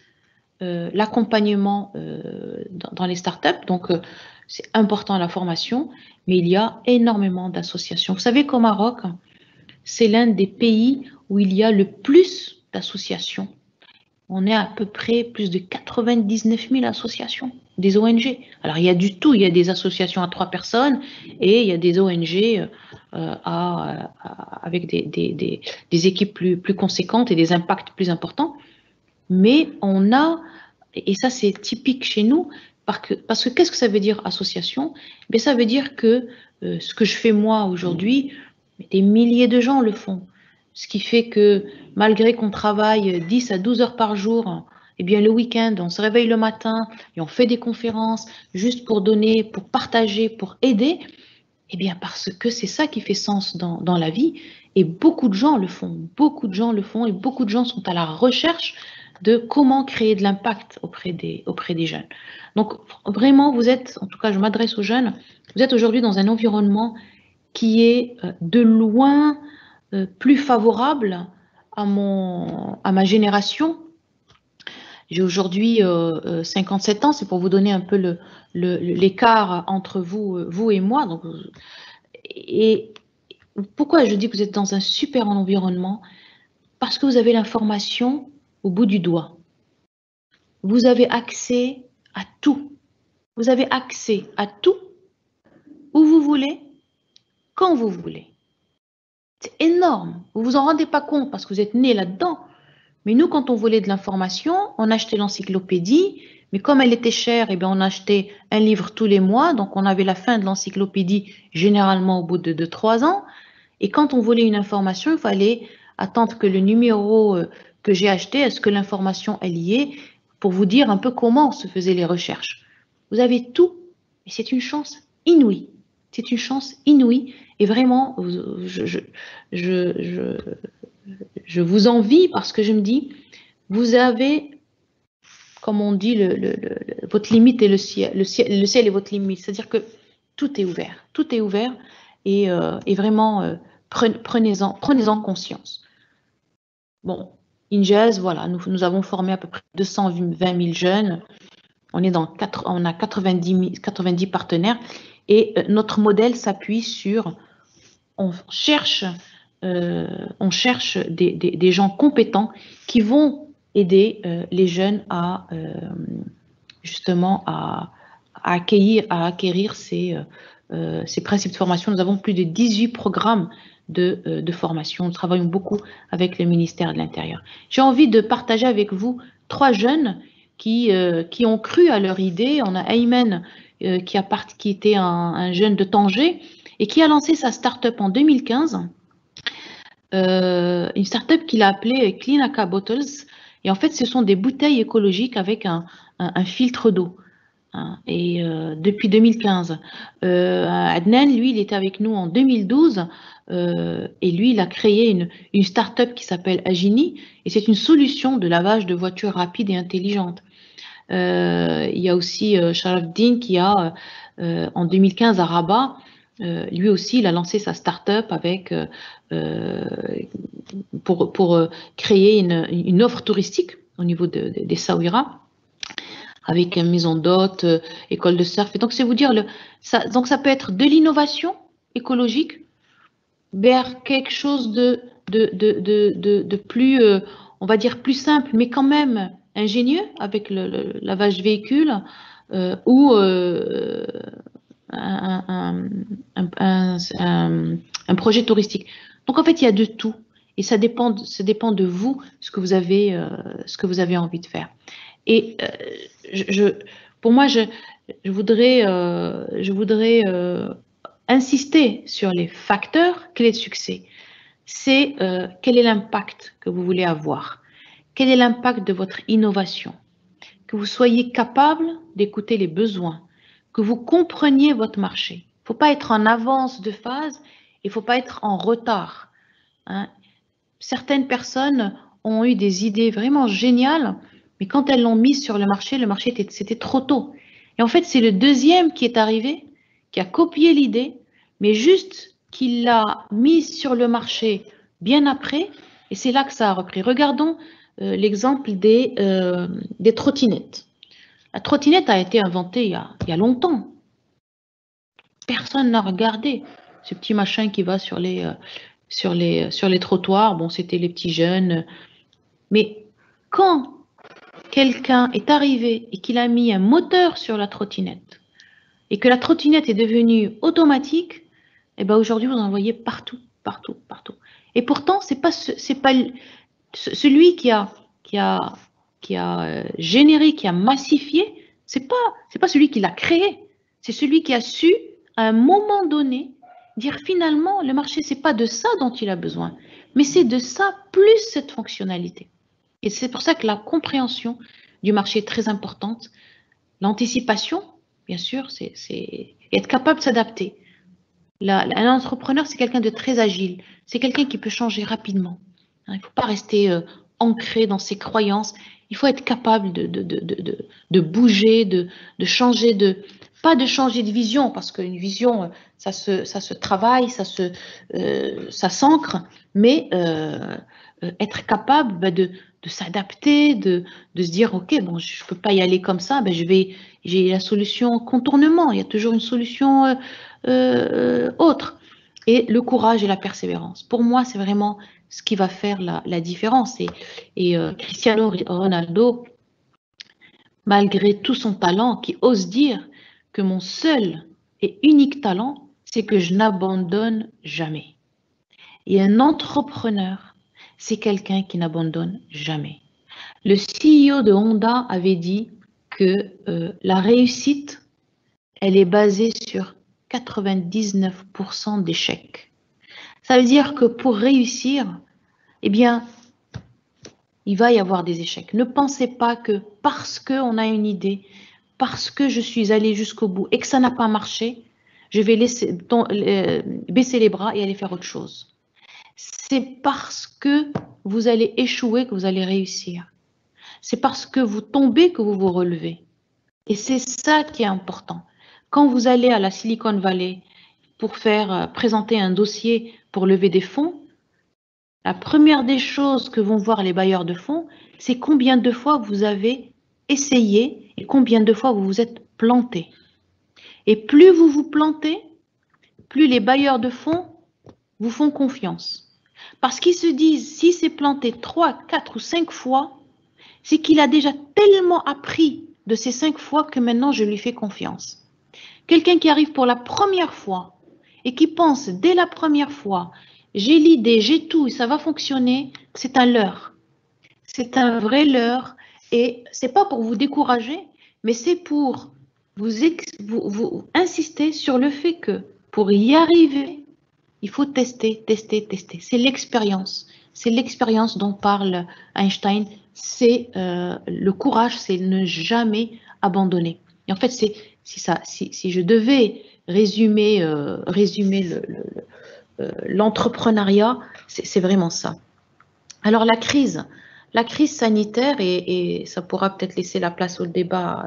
l'accompagnement dans les startups. Donc, c'est important la formation, mais il y a énormément d'associations. Vous savez qu'au Maroc, c'est l'un des pays où il y a le plus d'associations. On est à peu près plus de 99 000 associations, des ONG. Alors, il y a du tout. Il y a des associations à 3 personnes et il y a des ONG avec des équipes plus conséquentes et des impacts plus importants. Mais on a, et ça c'est typique chez nous, parce que qu'est-ce que ça veut dire association? Mais ça veut dire que ce que je fais moi aujourd'hui, des milliers de gens le font. Ce qui fait que malgré qu'on travaille 10 à 12 heures par jour, eh bien le week-end, on se réveille le matin et on fait des conférences juste pour donner, pour partager, pour aider, eh bien parce que c'est ça qui fait sens dans la vie. Et beaucoup de gens le font, beaucoup de gens le font et beaucoup de gens sont à la recherche de comment créer de l'impact auprès des jeunes. Donc vraiment, vous êtes, en tout cas je m'adresse aux jeunes, vous êtes aujourd'hui dans un environnement qui est de loin plus favorable à ma génération. J'ai aujourd'hui 57 ans, c'est pour vous donner un peu l'écart entre vous et moi. Donc, et pourquoi je dis que vous êtes dans un super environnement? Parce que vous avez l'information au bout du doigt. Vous avez accès à tout. Vous avez accès à tout, où vous voulez, quand vous voulez. C'est énorme. Vous ne vous en rendez pas compte parce que vous êtes né là-dedans. Mais nous, quand on voulait de l'information, on achetait l'encyclopédie. Mais comme elle était chère, eh bien, on achetait un livre tous les mois. Donc, on avait la fin de l'encyclopédie généralement au bout de 3 ans. Et quand on voulait une information, il fallait attendre que le numéro que j'ai acheté, est-ce que l'information est liée, pour vous dire un peu comment se faisaient les recherches. Vous avez tout, et c'est une chance inouïe. C'est une chance inouïe. Et vraiment, je vous envie parce que je me dis, vous avez, comme on dit, votre limite est le ciel. Le ciel est votre limite. C'est-à-dire que tout est ouvert. Tout est ouvert. Et vraiment, prenez-en conscience. Bon, INJEZ, voilà, nous avons formé à peu près 220 000 jeunes. On a 90 partenaires. Et notre modèle s'appuie sur, on cherche des gens compétents qui vont aider les jeunes à justement à acquérir ces principes de formation. Nous avons plus de 18 programmes de formation. Nous travaillons beaucoup avec le ministère de l'Intérieur. J'ai envie de partager avec vous 3 jeunes qui ont cru à leur idée. On a Ayman qui était un jeune de Tanger et qui a lancé sa start-up en 2015. Une start-up qu'il a appelée Cleanaka Bottles. Et en fait, ce sont des bouteilles écologiques avec un filtre d'eau. Et depuis 2015. Adnan, lui, il était avec nous en 2012 et lui, il a créé une start-up qui s'appelle Agini et c'est une solution de lavage de voitures rapide et intelligente. Il y a aussi Sharafdin qui a, en 2015 à Rabat, lui aussi, il a lancé sa start-up avec, pour créer une offre touristique au niveau des Saouira, avec une maison d'hôtes, école de surf. Et donc, c'est vous dire, donc ça peut être de l'innovation écologique vers quelque chose de plus, on va dire, plus simple, mais quand même ingénieux, avec le lavage véhicule ou un projet touristique. Donc, en fait, il y a de tout. Et ça dépend de vous, ce que vous avez envie de faire. Et pour moi, je voudrais insister sur les facteurs clés de succès. C'est quel est l'impact que vous voulez avoir? Quel est l'impact de votre innovation? Que vous soyez capable d'écouter les besoins, que vous compreniez votre marché. Il ne faut pas être en avance de phase, il ne faut pas être en retard. Hein. Certaines personnes ont eu des idées vraiment géniales, mais quand elles l'ont mise sur le marché c'était trop tôt. Et en fait, c'est le deuxième qui est arrivé, qui a copié l'idée, mais juste qu'il l'a mise sur le marché bien après, et c'est là que ça a repris. Regardons l'exemple des trottinettes. La trottinette a été inventée il y a longtemps. Personne n'a regardé ce petit machin qui va sur les trottoirs. Bon, c'était les petits jeunes. Mais quand quelqu'un est arrivé et qu'il a mis un moteur sur la trottinette et que la trottinette est devenue automatique, eh ben aujourd'hui, vous en voyez partout, partout, partout. Et pourtant, c'est pas celui qui a généré, qui a massifié, c'est pas celui qui l'a créé, c'est celui qui a su, à un moment donné, dire finalement, le marché, c'est pas de ça dont il a besoin, mais c'est de ça plus cette fonctionnalité. Et c'est pour ça que la compréhension du marché est très importante. L'anticipation, bien sûr, c'est être capable de s'adapter. Un entrepreneur, c'est quelqu'un de très agile, c'est quelqu'un qui peut changer rapidement. Il ne faut pas rester ancré dans ses croyances. Il faut être capable de bouger, de changer pas de changer de vision, parce qu'une vision, ça se travaille, ça s'ancre, mais être capable de s'adapter, de se dire, ok, bon, je ne peux pas y aller comme ça, j'ai la solution contournement, il y a toujours une solution autre. Et le courage et la persévérance. Pour moi, c'est vraiment ce qui va faire la différence. Et Cristiano Ronaldo, malgré tout son talent, qui ose dire que mon seul et unique talent, c'est que je n'abandonne jamais. Et un entrepreneur, c'est quelqu'un qui n'abandonne jamais. Le CEO de Honda avait dit que la réussite, elle est basée sur 99% d'échecs. Ça veut dire que pour réussir, eh bien, il va y avoir des échecs. Ne pensez pas que parce qu'on a une idée, parce que je suis allée jusqu'au bout et que ça n'a pas marché, je vais baisser les bras et aller faire autre chose. C'est parce que vous allez échouer que vous allez réussir. C'est parce que vous tombez que vous vous relevez. Et c'est ça qui est important. Quand vous allez à la Silicon Valley pour présenter un dossier pour lever des fonds, la première des choses que vont voir les bailleurs de fonds, c'est combien de fois vous avez essayé et combien de fois vous vous êtes planté. Et plus vous vous plantez, plus les bailleurs de fonds vous font confiance. Parce qu'ils se disent, si c'est planté 3, 4 ou 5 fois, c'est qu'il a déjà tellement appris de ces 5 fois que maintenant je lui fais confiance. Quelqu'un qui arrive pour la première fois et qui pense dès la première fois, j'ai l'idée, j'ai tout, ça va fonctionner, c'est un leurre. C'est un vrai leurre et c'est pas pour vous décourager, mais c'est pour vous insister sur le fait que pour y arriver, il faut tester, tester, tester. C'est l'expérience. C'est l'expérience dont parle Einstein. C'est le courage, c'est ne jamais abandonner. Et en fait, c'est ça. Si je devais résumer l'entrepreneuriat, c'est vraiment ça. Alors la crise sanitaire, et ça pourra peut-être laisser la place au débat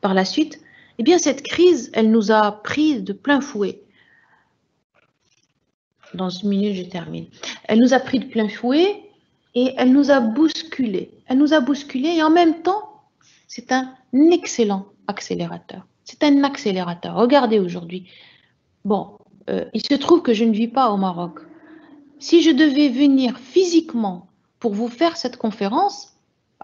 par la suite, eh bien cette crise, elle nous a pris de plein fouet. Dans une minute, je termine. Elle nous a pris de plein fouet et elle nous a bousculés. Elle nous a bousculés et en même temps, c'est un excellent accélérateur. C'est un accélérateur. Regardez aujourd'hui. Bon, il se trouve que je ne vis pas au Maroc. Si je devais venir physiquement pour vous faire cette conférence,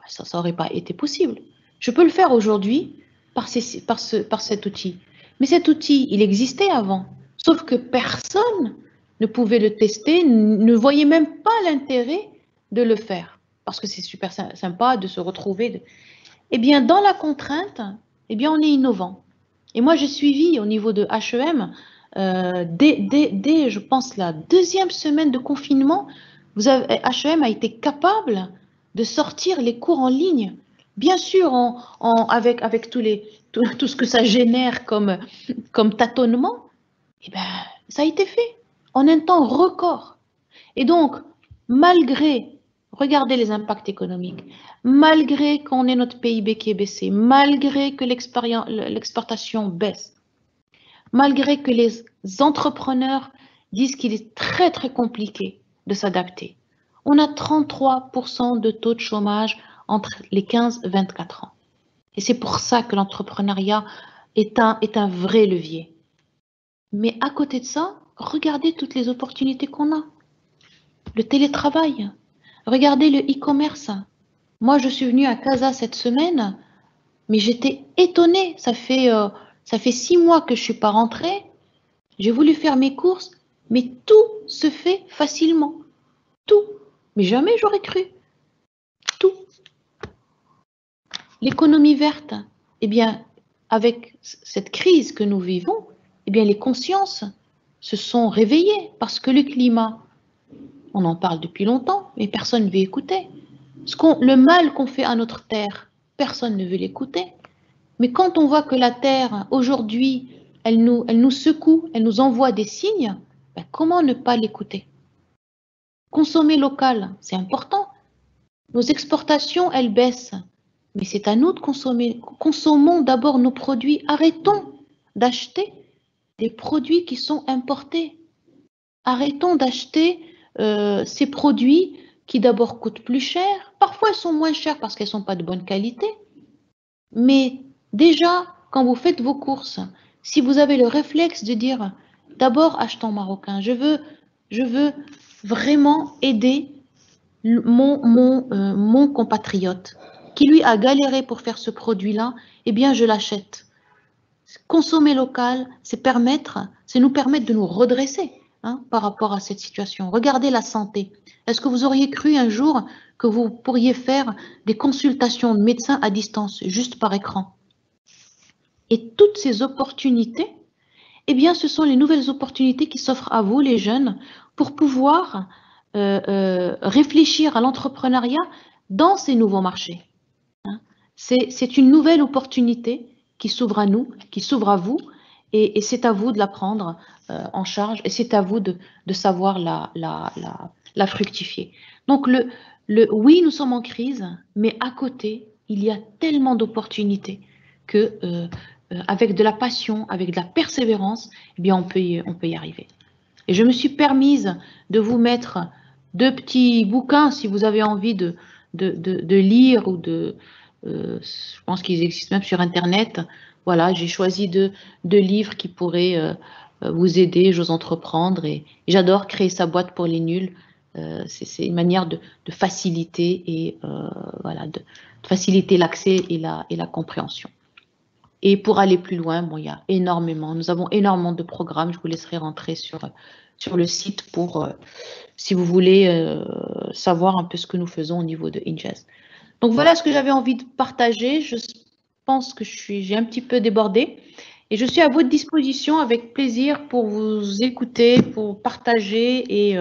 ça n'aurait pas été possible. Je peux le faire aujourd'hui par cet outil. Mais cet outil, il existait avant. Sauf que personne ne pouvait le tester, ne voyait même pas l'intérêt de le faire. Parce que c'est super sympa de se retrouver. Eh bien, dans la contrainte, eh bien, on est innovant. Et moi, j'ai suivi au niveau de HEM, dès, je pense, la deuxième semaine de confinement, HEM a été capable de sortir les cours en ligne. Bien sûr, avec tout ce que ça génère comme tâtonnement, eh ben, ça a été fait en un temps record. Et donc, regardez les impacts économiques, malgré qu'on ait notre PIB qui est baissé, malgré que l'exportation baisse, malgré que les entrepreneurs disent qu'il est très très compliqué de s'adapter, on a 33% de taux de chômage entre les 15 et 24 ans. Et c'est pour ça que l'entrepreneuriat est un vrai levier. Mais à côté de ça, regardez toutes les opportunités qu'on a. Le télétravail, regardez le e-commerce. Moi, je suis venue à Casa cette semaine, mais j'étais étonnée. Ça fait 6 mois que je ne suis pas rentrée. J'ai voulu faire mes courses, mais tout se fait facilement. Tout. Mais jamais j'aurais cru. Tout. L'économie verte, eh bien, avec cette crise que nous vivons, eh bien, les consciences se sont réveillées parce que le climat, on en parle depuis longtemps, mais personne ne veut écouter. Le mal qu'on fait à notre terre, personne ne veut l'écouter. Mais quand on voit que la terre, aujourd'hui, elle nous secoue, elle nous envoie des signes, ben comment ne pas l'écouter? Consommer local, c'est important. Nos exportations, elles baissent. Mais c'est à nous de consommer. Consommons d'abord nos produits. Arrêtons d'acheter des produits qui sont importés. Arrêtons d'acheter ces produits qui d'abord coûtent plus cher. Parfois, elles sont moins chères parce qu'elles ne sont pas de bonne qualité. Mais déjà, quand vous faites vos courses, si vous avez le réflexe de dire d'abord achetons marocain, je veux vraiment aider mon compatriote qui lui a galéré pour faire ce produit-là, eh bien je l'achète. Consommer local, c'est nous permettre de nous redresser par rapport à cette situation. Regardez la santé. Est-ce que vous auriez cru un jour que vous pourriez faire des consultations de médecins à distance, juste par écran? Et toutes ces opportunités, eh bien, ce sont les nouvelles opportunités qui s'offrent à vous, les jeunes, pour pouvoir réfléchir à l'entrepreneuriat dans ces nouveaux marchés. C'est une nouvelle opportunité qui s'ouvre à nous, qui s'ouvre à vous. et c'est à vous de la prendre en charge et c'est à vous de savoir la fructifier. Donc, oui, nous sommes en crise, mais à côté, il y a tellement d'opportunités que avec de la passion, avec de la persévérance, eh bien, on peut y arriver. Et je me suis permise de vous mettre 2 petits bouquins si vous avez envie de lire ou je pense qu'ils existent même sur Internet. Voilà, j'ai choisi 2 livres qui pourraient vous aider, j'ose entreprendre. Et j'adore créer sa boîte pour les nuls. C'est une manière de faciliter et voilà, de faciliter l'accès et la compréhension. Et pour aller plus loin, bon, il y a nous avons énormément de programmes. Je vous laisserai rentrer sur le site pour, si vous voulez savoir un peu ce que nous faisons au niveau de Ingez. Donc voilà ce que j'avais envie de partager. Je pense que j'ai un petit peu débordé et je suis à votre disposition avec plaisir pour vous écouter, pour partager et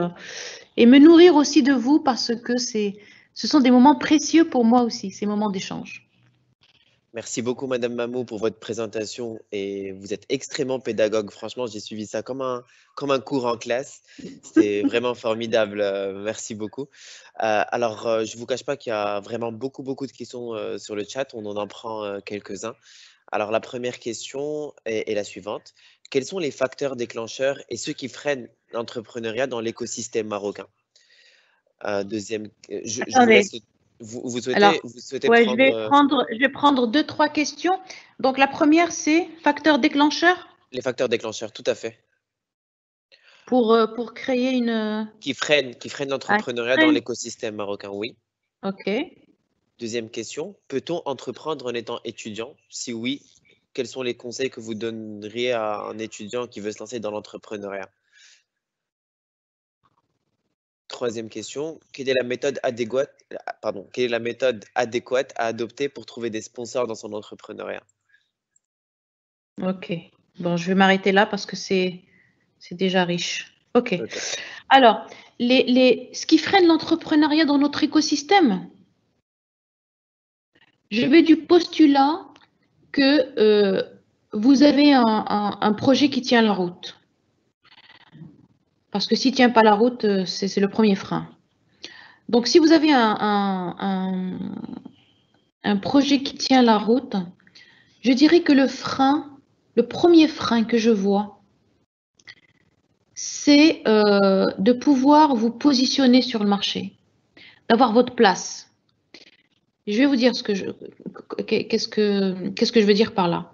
me nourrir aussi de vous parce que ce sont des moments précieux pour moi aussi, ces moments d'échange. Merci beaucoup, Madame Mamou, pour votre présentation et vous êtes extrêmement pédagogue. Franchement, j'ai suivi ça comme un cours en classe. C'était vraiment formidable. Merci beaucoup. Alors, je ne vous cache pas qu'il y a vraiment beaucoup de questions sur le chat. On en prend quelques-uns. Alors, la première question est la suivante. Quels sont les facteurs déclencheurs et ceux qui freinent l'entrepreneuriat dans l'écosystème marocain? Deuxième, je vous laisse. Vous souhaitez ouais, prendre… je vais prendre 2-3 questions. Donc, la première, c'est facteur déclencheur? Les facteurs déclencheurs, tout à fait. Pour créer une… Qui freinent l'entrepreneuriat dans l'écosystème marocain, oui. OK. Deuxième question, peut-on entreprendre en étant étudiant? Si oui, quels sont les conseils que vous donneriez à un étudiant qui veut se lancer dans l'entrepreneuriat? Troisième question, quelle est la méthode adéquate à adopter pour trouver des sponsors dans son entrepreneuriat? OK. Bon, je vais m'arrêter là parce que c'est déjà riche. OK. Ok. Alors, ce qui freine l'entrepreneuriat dans notre écosystème, je vais du postulat que vous avez un projet qui tient la route. Parce que s'il ne tient pas la route, c'est le premier frein. Donc, si vous avez un projet qui tient la route, je dirais que le premier frein que je vois, c'est de pouvoir vous positionner sur le marché, d'avoir votre place. Je vais vous dire qu'est-ce que je veux dire par là.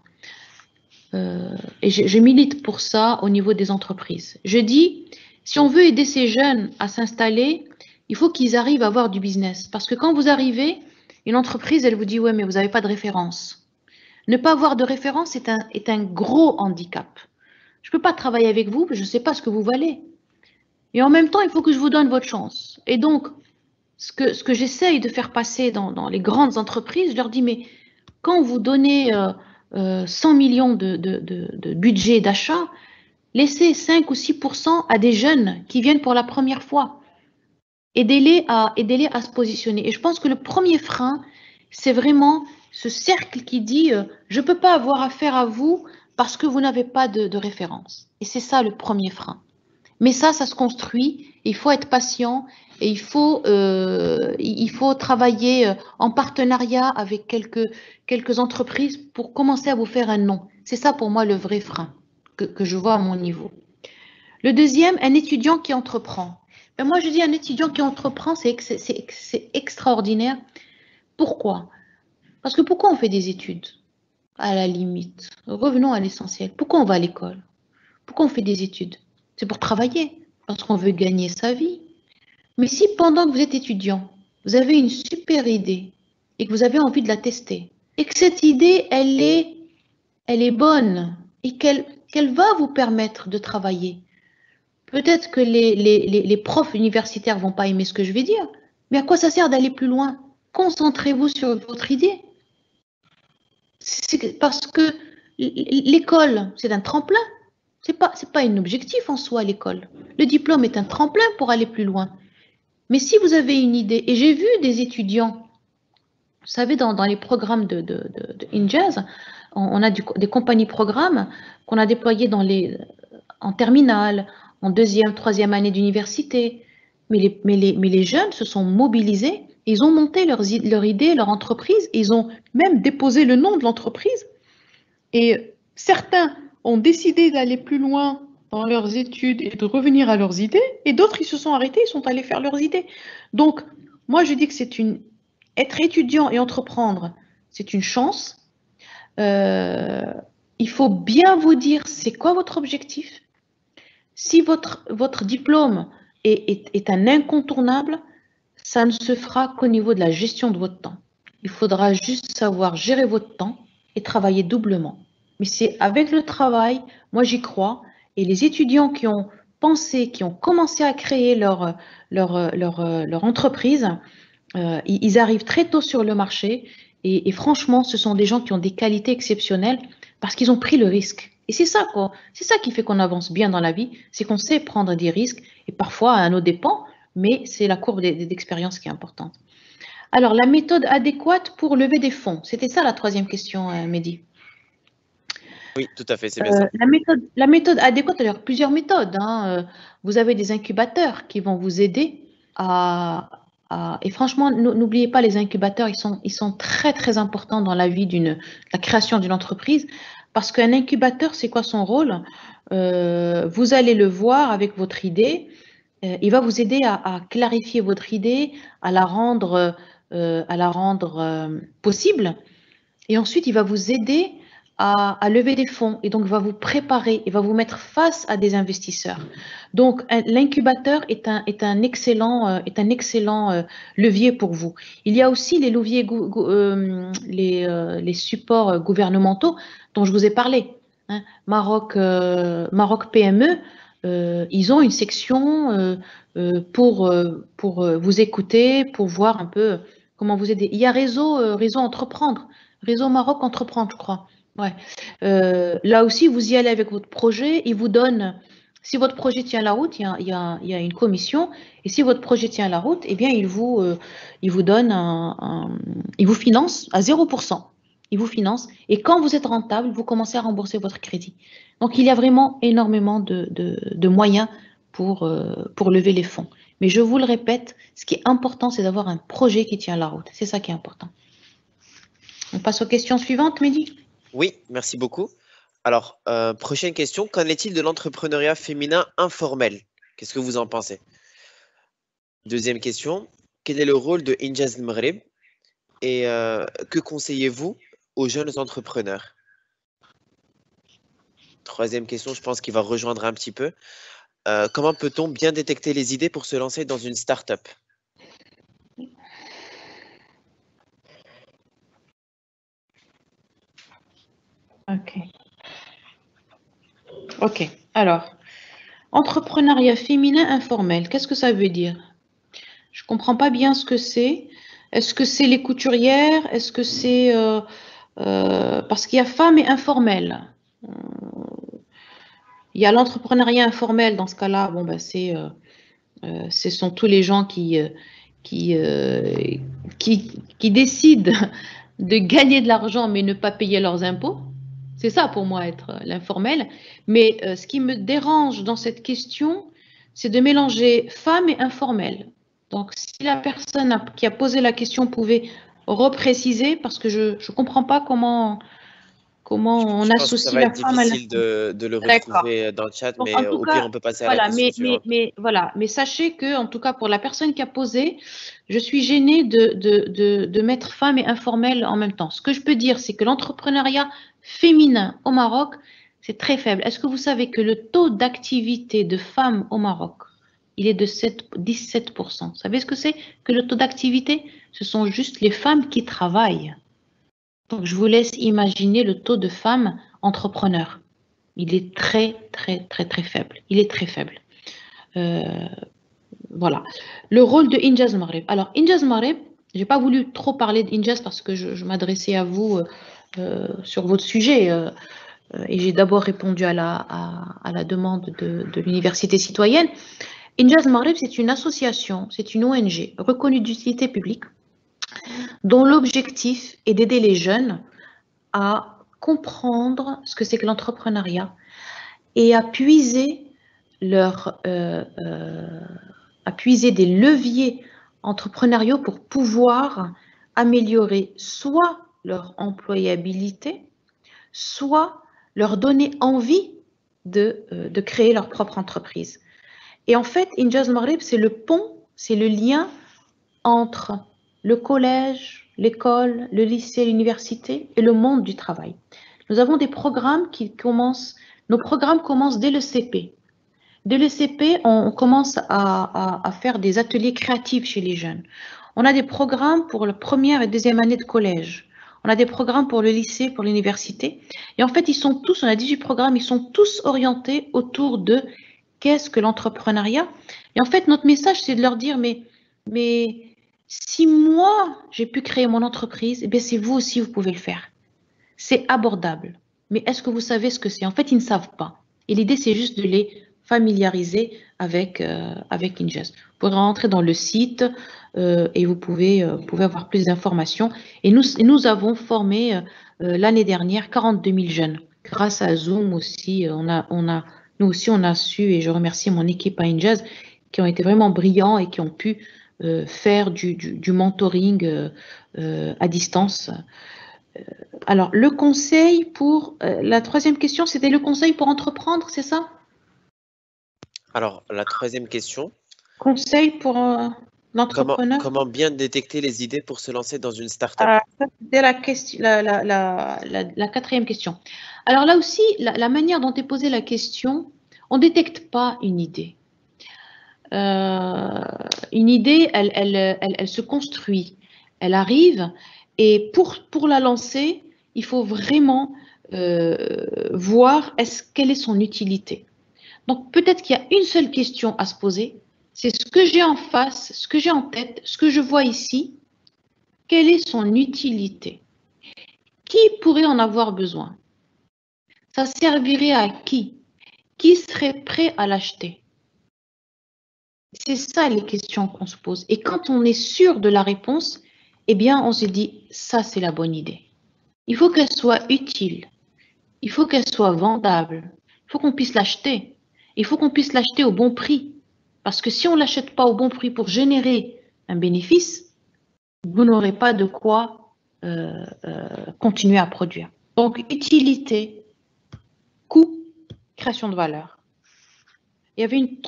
Et je milite pour ça au niveau des entreprises. Je dis, si on veut aider ces jeunes à s'installer, il faut qu'ils arrivent à avoir du business. Parce que quand vous arrivez, une entreprise, elle vous dit, ouais, mais vous n'avez pas de référence. Ne pas avoir de référence est un gros handicap. Je ne peux pas travailler avec vous, je ne sais pas ce que vous valez. Et en même temps, il faut que je vous donne votre chance. Et donc, ce que j'essaye de faire passer dans les grandes entreprises, je leur dis, mais quand vous donnez 100 millions de budget d'achat, laissez 5 ou 6% à des jeunes qui viennent pour la première fois. Aidez-les à se positionner. Et je pense que le premier frein, c'est vraiment ce cercle qui dit je ne peux pas avoir affaire à vous parce que vous n'avez pas de référence. Et c'est ça le premier frein. Mais ça se construit. Il faut être patient et il faut travailler en partenariat avec quelques entreprises pour commencer à vous faire un nom. C'est ça pour moi le vrai frein que je vois à mon niveau. Le deuxième, un étudiant qui entreprend. Ben moi, je dis un étudiant qui entreprend, c'est extraordinaire. Pourquoi? Parce que pourquoi on fait des études? À la limite, revenons à l'essentiel. Pourquoi on va à l'école? Pourquoi on fait des études? C'est pour travailler, parce qu'on veut gagner sa vie. Mais si pendant que vous êtes étudiant, vous avez une super idée et que vous avez envie de la tester, et que cette idée, elle est bonne et qu'elle va vous permettre de travailler, peut-être que les profs universitaires ne vont pas aimer ce que je vais dire, mais à quoi ça sert d'aller plus loin? Concentrez-vous sur votre idée. Parce que l'école, c'est un tremplin. C'est pas un objectif en soi, l'école. Le diplôme est un tremplin pour aller plus loin. Mais si vous avez une idée, et j'ai vu des étudiants, vous savez, dans les programmes de Ingez, on a des compagnies-programmes qu'on a déployées en terminale, en deuxième, troisième année d'université. Mais les jeunes se sont mobilisés, ils ont monté leur idée, leur entreprise, ils ont même déposé le nom de l'entreprise. Et certains ont décidé d'aller plus loin dans leurs études et de revenir à leurs idées, et d'autres, ils se sont arrêtés, ils sont allés faire leurs idées. Donc, moi, je dis que être étudiant et entreprendre, c'est une chance. Il faut bien vous dire c'est quoi votre objectif. Si votre diplôme est un incontournable, ça ne se fera qu'au niveau de la gestion de votre temps. Il faudra juste savoir gérer votre temps et travailler doublement. Mais c'est avec le travail, moi j'y crois, et les étudiants qui ont pensé, qui ont commencé à créer leur entreprise, ils arrivent très tôt sur le marché et franchement, ce sont des gens qui ont des qualités exceptionnelles parce qu'ils ont pris le risque. Et c'est ça, quoi. C'est ça qui fait qu'on avance bien dans la vie, c'est qu'on sait prendre des risques et parfois à nos dépens, mais c'est la courbe d'expérience qui est importante. Alors, la méthode adéquate pour lever des fonds, c'était ça la troisième question, Mehdi. Oui, tout à fait, c'est bien ça. La méthode adéquate, il y a plusieurs méthodes. Hein. Vous avez des incubateurs qui vont vous aider et franchement, n'oubliez pas les incubateurs, ils sont très très importants dans la vie la création d'une entreprise parce qu'un incubateur, c'est quoi son rôle? Vous allez le voir avec votre idée, il va vous aider à clarifier votre idée, à la rendre possible et ensuite il va vous aider à lever des fonds et donc il va vous préparer, il va vous mettre face à des investisseurs. Donc l'incubateur est un excellent levier pour vous. Il y a aussi les leviers, les supports gouvernementaux dont je vous ai parlé. Hein. Maroc PME, ils ont une section pour vous écouter, pour voir un peu comment vous aider. Il y a réseau Entreprendre, réseau Maroc Entreprendre, je crois. Ouais. Là aussi, vous y allez avec votre projet, il vous donne, si votre projet tient la route, il y a une commission, et si votre projet tient la route, eh bien, il vous donne il vous finance à 0%. Il vous finance, et quand vous êtes rentable, vous commencez à rembourser votre crédit. Donc, il y a vraiment énormément de moyens pour lever les fonds. Mais je vous le répète, ce qui est important, c'est d'avoir un projet qui tient la route. C'est ça qui est important. On passe aux questions suivantes, Mehdi? Oui, merci beaucoup. Alors, prochaine question. Qu'en est-il de l'entrepreneuriat féminin informel? Qu'est-ce que vous en pensez? Deuxième question. Quel est le rôle de Injaz Maghreb et que conseillez-vous aux jeunes entrepreneurs? Troisième question, je pense qu'il va rejoindre un petit peu. Comment peut-on bien détecter les idées pour se lancer dans une start-up? Ok. Alors, entrepreneuriat féminin informel, qu'est-ce que ça veut dire? Je ne comprends pas bien ce que c'est. Est-ce que c'est les couturières? Est-ce que c'est... parce qu'il y a femmes et informel. Il y a l'entrepreneuriat informel, dans ce cas-là, bon, ben, ce sont tous les gens qui décident de gagner de l'argent mais ne pas payer leurs impôts. C'est ça pour moi être l'informel. Mais ce qui me dérange dans cette question, c'est de mélanger femme et informel. Donc si la personne qui a posé la question pouvait repréciser, parce que je ne comprends pas comment on Je pense que ça associe va la être femme à difficile de le D'accord. retrouver dans le chat, Donc, mais en tout au pire, cas, on peut passer à la voilà, question suivante. mais sachez que, en tout cas, pour la personne qui a posé, je suis gênée de mettre femme et informel en même temps. Ce que je peux dire, c'est que l'entrepreneuriat féminin au Maroc, c'est très faible. Est-ce que vous savez que le taux d'activité de femmes au Maroc, il est de 17%? Vous savez ce que c'est que le taux d'activité? Ce sont juste les femmes qui travaillent. Donc, je vous laisse imaginer le taux de femmes entrepreneurs. Il est très, très, très, très faible. Il est très faible. Voilà. Le rôle de Injaz Maghreb. Alors, Injaz Maghreb, je n'ai pas voulu trop parler d'Injaz parce que je m'adressais à vous sur votre sujet et j'ai d'abord répondu à la demande de l'université citoyenne. Injaz Maghreb, c'est une association, c'est une ONG reconnue d'utilité publique dont l'objectif est d'aider les jeunes à comprendre ce que c'est que l'entrepreneuriat et à puiser des leviers entrepreneuriaux pour pouvoir améliorer soit leur employabilité, soit leur donner envie de créer leur propre entreprise. Et en fait, Injaz Maghreb, c'est le pont, c'est le lien entre le collège, l'école, le lycée, l'université et le monde du travail. Nous avons des programmes nos programmes commencent dès le CP. Dès le CP, on commence à faire des ateliers créatifs chez les jeunes. On a des programmes pour la première et deuxième année de collège. On a des programmes pour le lycée, pour l'université. Et en fait, on a 18 programmes, ils sont tous orientés autour de qu'est-ce que l'entrepreneuriat. Et en fait, notre message, c'est de leur dire, mais si moi, j'ai pu créer mon entreprise, eh bien, c'est vous aussi, vous pouvez le faire. C'est abordable. Mais est-ce que vous savez ce que c'est? En fait, ils ne savent pas. Et l'idée, c'est juste de les familiariser avec Injaz. Vous pourrez rentrer dans le site et vous pouvez avoir plus d'informations. Et nous avons formé l'année dernière 42 000 jeunes. Grâce à Zoom aussi, nous aussi, on a su, et je remercie mon équipe à Injaz, qui ont été vraiment brillants et qui ont pu faire du mentoring à distance. Alors, le conseil pour la troisième question, c'était le conseil pour entreprendre, c'est ça? Alors, la troisième question. Conseil pour l'entrepreneur? Comment bien détecter les idées pour se lancer dans une start-up? C'était la quatrième question. Alors là aussi, la manière dont est posée la question, on ne détecte pas une idée. Une idée, elle se construit, elle arrive, et pour la lancer, il faut vraiment voir quelle est son utilité. Donc peut-être qu'il y a une seule question à se poser, c'est ce que j'ai en face, ce que j'ai en tête, ce que je vois ici, quelle est son utilité? Qui pourrait en avoir besoin? Ça servirait à qui? Qui serait prêt à l'acheter? C'est ça les questions qu'on se pose. Et quand on est sûr de la réponse, eh bien, on se dit, ça, c'est la bonne idée. Il faut qu'elle soit utile. Il faut qu'elle soit vendable. Il faut qu'on puisse l'acheter. Il faut qu'on puisse l'acheter au bon prix. Parce que si on ne l'achète pas au bon prix pour générer un bénéfice, vous n'aurez pas de quoi continuer à produire. Donc, utilité, coût, création de valeur. Il y avait une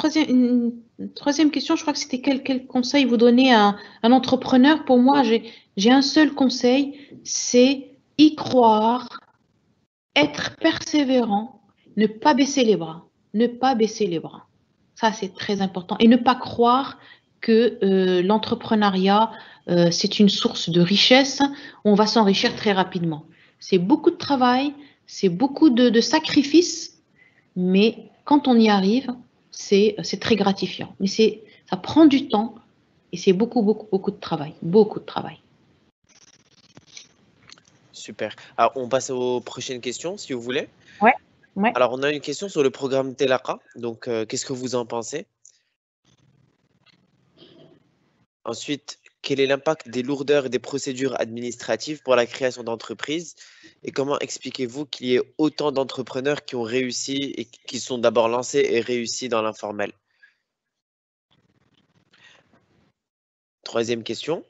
troisième question, je crois que c'était quel conseil vous donnez à un entrepreneur. Pour moi, j'ai un seul conseil, c'est y croire, être persévérant, ne pas baisser les bras. Ne pas baisser les bras. Ça, c'est très important. Et ne pas croire que l'entrepreneuriat, c'est une source de richesse, on va s'enrichir très rapidement. C'est beaucoup de travail, c'est beaucoup de sacrifices, mais quand on y arrive, c'est très gratifiant. Mais ça prend du temps et c'est beaucoup de travail. Beaucoup de travail. Super. Alors, on passe aux prochaines questions, si vous voulez. Ouais. Alors, on a une question sur le programme Telaka. Donc, qu'est-ce que vous en pensez? Ensuite, quel est l'impact des lourdeurs et des procédures administratives pour la création d'entreprises? Et comment expliquez-vous qu'il y ait autant d'entrepreneurs qui ont réussi et qui sont d'abord lancés et réussis dans l'informel? Troisième question.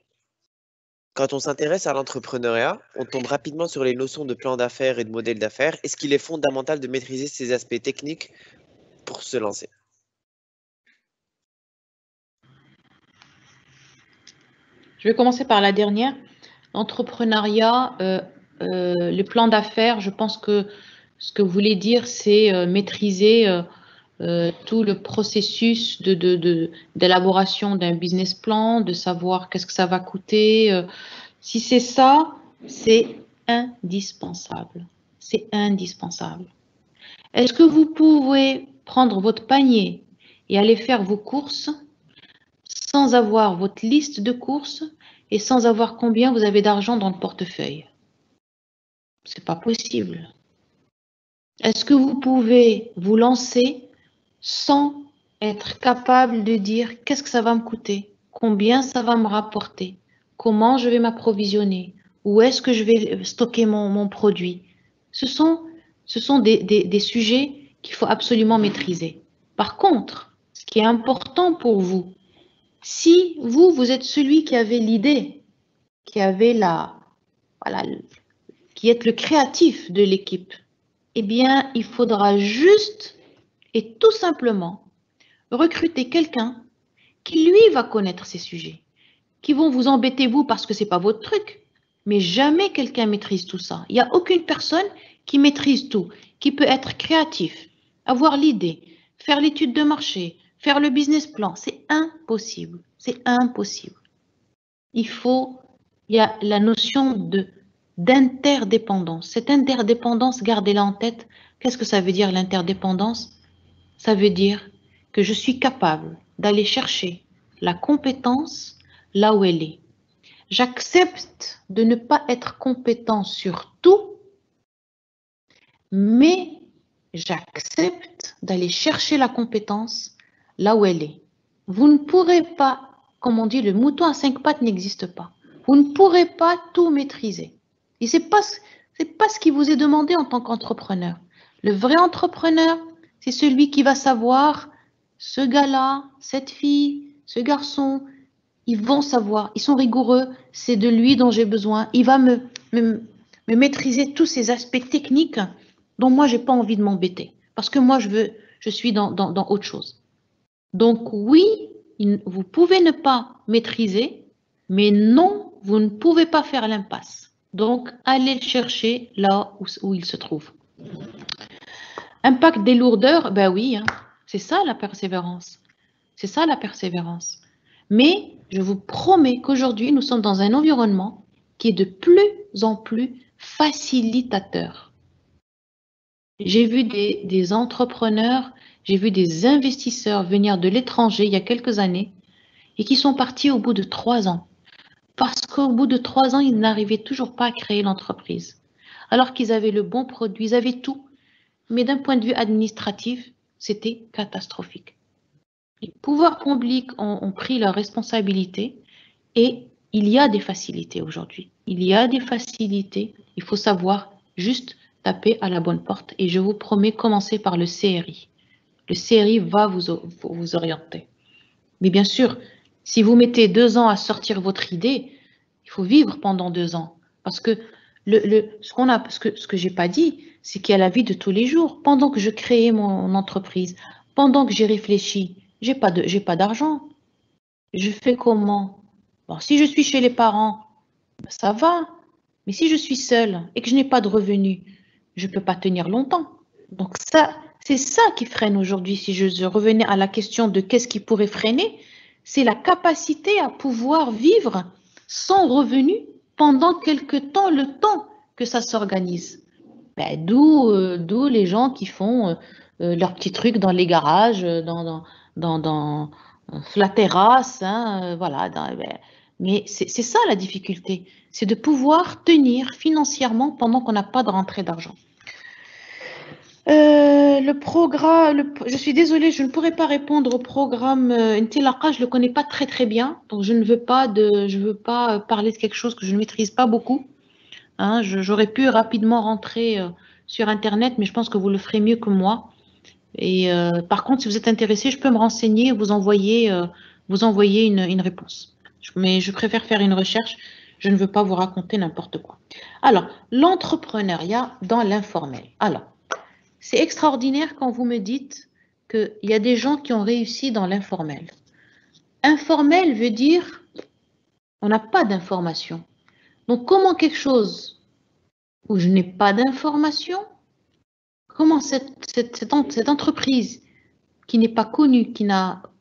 Quand on s'intéresse à l'entrepreneuriat, on tombe rapidement sur les notions de plan d'affaires et de modèle d'affaires. Est-ce qu'il est fondamental de maîtriser ces aspects techniques pour se lancer? Je vais commencer par la dernière. L'entrepreneuriat, le plan d'affaires, je pense que ce que vous voulez dire, c'est maîtriser tout le processus d'élaboration d'un business plan, de savoir qu'est-ce que ça va coûter. Si c'est ça, c'est indispensable. C'est indispensable. Est-ce que vous pouvez prendre votre panier et aller faire vos courses sans avoir votre liste de courses et sans avoir combien vous avez d'argent dans le portefeuille? C'est pas possible. Est-ce que vous pouvez vous lancer sans être capable de dire qu'est-ce que ça va me coûter, combien ça va me rapporter, comment je vais m'approvisionner, où est-ce que je vais stocker mon produit? Ce sont des sujets qu'il faut absolument maîtriser. Par contre, ce qui est important pour vous, si vous êtes celui qui avait l'idée, qui avait voilà, qui est le créatif de l'équipe, eh bien, il faudra juste et tout simplement recruter quelqu'un qui, lui, va connaître ces sujets, qui vont vous embêter, vous, parce que ce n'est pas votre truc. Mais jamais quelqu'un maîtrise tout ça. Il n'y a aucune personne qui maîtrise tout, qui peut être créatif, avoir l'idée, faire l'étude de marché, faire le business plan. C'est impossible. C'est impossible. Il y a la notion d'interdépendance. Cette interdépendance, gardez-la en tête. Qu'est-ce que ça veut dire l'interdépendance? Ça veut dire que je suis capable d'aller chercher la compétence là où elle est. J'accepte de ne pas être compétent sur tout, mais j'accepte d'aller chercher la compétence là où elle est. Vous ne pourrez pas, comme on dit, le mouton à 5 pattes n'existe pas. Vous ne pourrez pas tout maîtriser. Et ce n'est pas ce qui vous est demandé en tant qu'entrepreneur. Le vrai entrepreneur, c'est celui qui va savoir, ce gars-là, cette fille, ce garçon, ils vont savoir, ils sont rigoureux, c'est de lui dont j'ai besoin. Il va me maîtriser tous ces aspects techniques dont moi, je n'ai pas envie de m'embêter. Parce que moi, je suis dans autre chose. Donc oui, vous pouvez ne pas maîtriser, mais non, vous ne pouvez pas faire l'impasse. Donc, allez le chercher là où il se trouve. Impact des lourdeurs, ben oui, hein, c'est ça la persévérance. C'est ça la persévérance. Mais je vous promets qu'aujourd'hui, nous sommes dans un environnement qui est de plus en plus facilitateur. J'ai vu des entrepreneurs, j'ai vu des investisseurs venir de l'étranger il y a quelques années et qui sont partis au bout de 3 ans. Parce qu'au bout de 3 ans, ils n'arrivaient toujours pas à créer l'entreprise. Alors qu'ils avaient le bon produit, ils avaient tout. Mais d'un point de vue administratif, c'était catastrophique. Les pouvoirs publics ont pris leurs responsabilités et il y a des facilités aujourd'hui. Il y a des facilités. Il faut savoir juste taper à la bonne porte. Et je vous promets, commencez par le CRI. Le CRI va vous orienter. Mais bien sûr, si vous mettez 2 ans à sortir votre idée, il faut vivre pendant 2 ans. Parce que ce que j'ai pas dit, c'est qu'il y a la vie de tous les jours. Pendant que je créais mon entreprise, pendant que j'ai réfléchi, j'ai pas d'argent. Je fais comment? Bon, si je suis chez les parents, ça va. Mais si je suis seule et que je n'ai pas de revenus, je ne peux pas tenir longtemps. Donc c'est ça qui freine aujourd'hui. Si je revenais à la question de qu'est-ce qui pourrait freiner, c'est la capacité à pouvoir vivre sans revenus pendant quelque temps, le temps que ça s'organise. Ben, d'où les gens qui font leurs petits trucs dans les garages, dans la terrasse, hein, voilà. Mais c'est ça la difficulté, c'est de pouvoir tenir financièrement pendant qu'on n'a pas de rentrée d'argent. Le programme, je suis désolée, je ne pourrais pas répondre au programme Intilaqa, je ne le connais pas très bien, donc je ne veux pas parler de quelque chose que je ne maîtrise pas beaucoup. Hein, j'aurais pu rapidement rentrer sur Internet, mais je pense que vous le ferez mieux que moi. Et par contre, si vous êtes intéressé, je peux me renseigner et vous envoyer une réponse. Mais je préfère faire une recherche, je ne veux pas vous raconter n'importe quoi. Alors, l'entrepreneuriat dans l'informel. Alors, c'est extraordinaire quand vous me dites qu'il y a des gens qui ont réussi dans l'informel. Informel veut dire on n'a pas d'information. Donc, comment quelque chose où je n'ai pas d'information, comment cette entreprise qui n'est pas connue,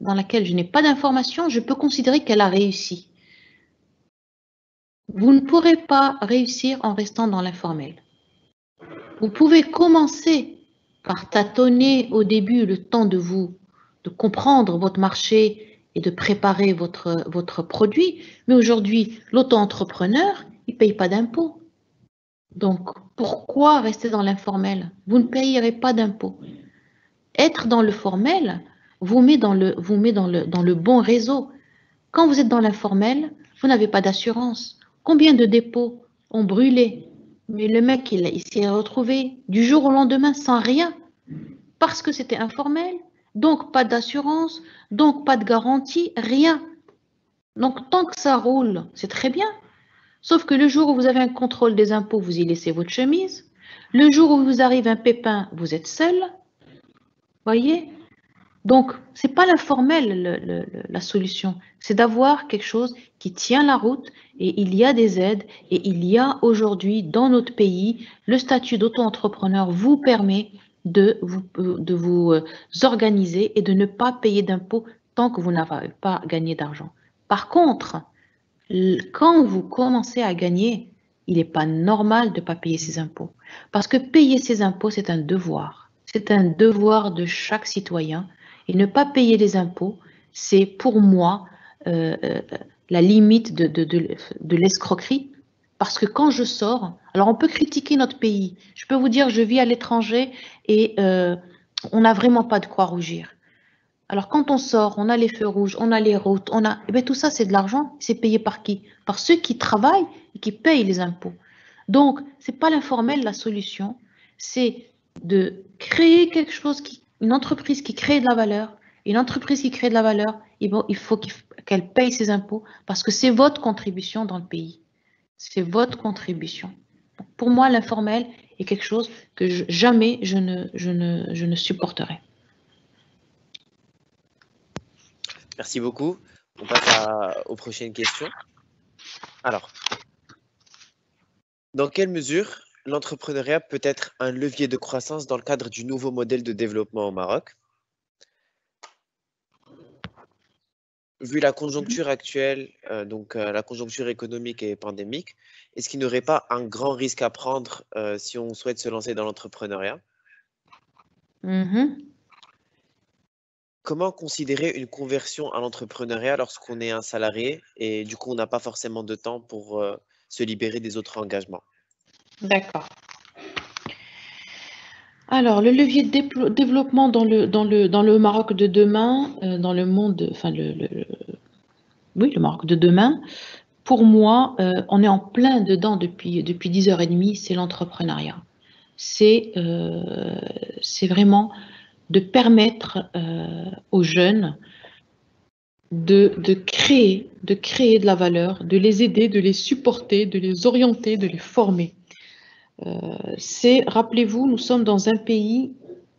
dans laquelle je n'ai pas d'information, je peux considérer qu'elle a réussi? Vous ne pourrez pas réussir en restant dans l'informel. Vous pouvez commencer par tâtonner au début le temps de comprendre votre marché et de préparer votre produit. Mais aujourd'hui, l'auto-entrepreneur, il ne paye pas d'impôts. Donc, pourquoi rester dans l'informel? Vous ne payerez pas d'impôts. Être dans le formel vous met dans le bon réseau. Quand vous êtes dans l'informel, vous n'avez pas d'assurance. Combien de dépôts ont brûlé Mais le mec, il s'est retrouvé du jour au lendemain sans rien, parce que c'était informel, donc pas d'assurance, donc pas de garantie, rien. Donc tant que ça roule, c'est très bien. Sauf que le jour où vous avez un contrôle des impôts, vous y laissez votre chemise. Le jour où vous arrive un pépin, vous êtes seul. Voyez? Donc, ce n'est pas l'informel la solution, c'est d'avoir quelque chose qui tient la route et il y a des aides et il y a aujourd'hui dans notre pays, le statut d'auto-entrepreneur vous permet de vous organiser et de ne pas payer d'impôts tant que vous n'avez pas gagné d'argent. Par contre, quand vous commencez à gagner, il n'est pas normal de ne pas payer ses impôts. Parce que payer ses impôts, c'est un devoir. C'est un devoir de chaque citoyen. Et ne pas payer les impôts, c'est pour moi la limite de l'escroquerie. Parce que quand je sors, alors on peut critiquer notre pays. Je peux vous dire, je vis à l'étranger et on n'a vraiment pas de quoi rougir. Alors, quand on sort, on a les feux rouges, on a les routes, eh bien, tout ça, c'est de l'argent. C'est payé par qui? Par ceux qui travaillent et qui payent les impôts. Donc, ce n'est pas l'informel la solution, c'est de créer quelque chose, une entreprise qui crée de la valeur. Une entreprise qui crée de la valeur, il faut qu'elle paye ses impôts parce que c'est votre contribution dans le pays. C'est votre contribution. Pour moi, l'informel est quelque chose que jamais je ne supporterai. Merci beaucoup. On passe aux prochaines questions. Alors, dans quelle mesure l'entrepreneuriat peut être un levier de croissance dans le cadre du nouveau modèle de développement au Maroc? Vu la conjoncture actuelle, la conjoncture économique et pandémique, est-ce qu'il n'y aurait pas un grand risque à prendre si on souhaite se lancer dans l'entrepreneuriat? Comment considérer une conversion à l'entrepreneuriat lorsqu'on est un salarié et du coup on n'a pas forcément de temps pour se libérer des autres engagements? D'accord. Alors, le levier de développement dans le Maroc de demain, dans le monde, enfin, oui, le Maroc de demain, pour moi, on est en plein dedans depuis 10h30, c'est l'entrepreneuriat. C'est vraiment de permettre aux jeunes de créer de la valeur, de les aider, de les supporter, de les orienter, de les former. Rappelez-vous, nous sommes dans un pays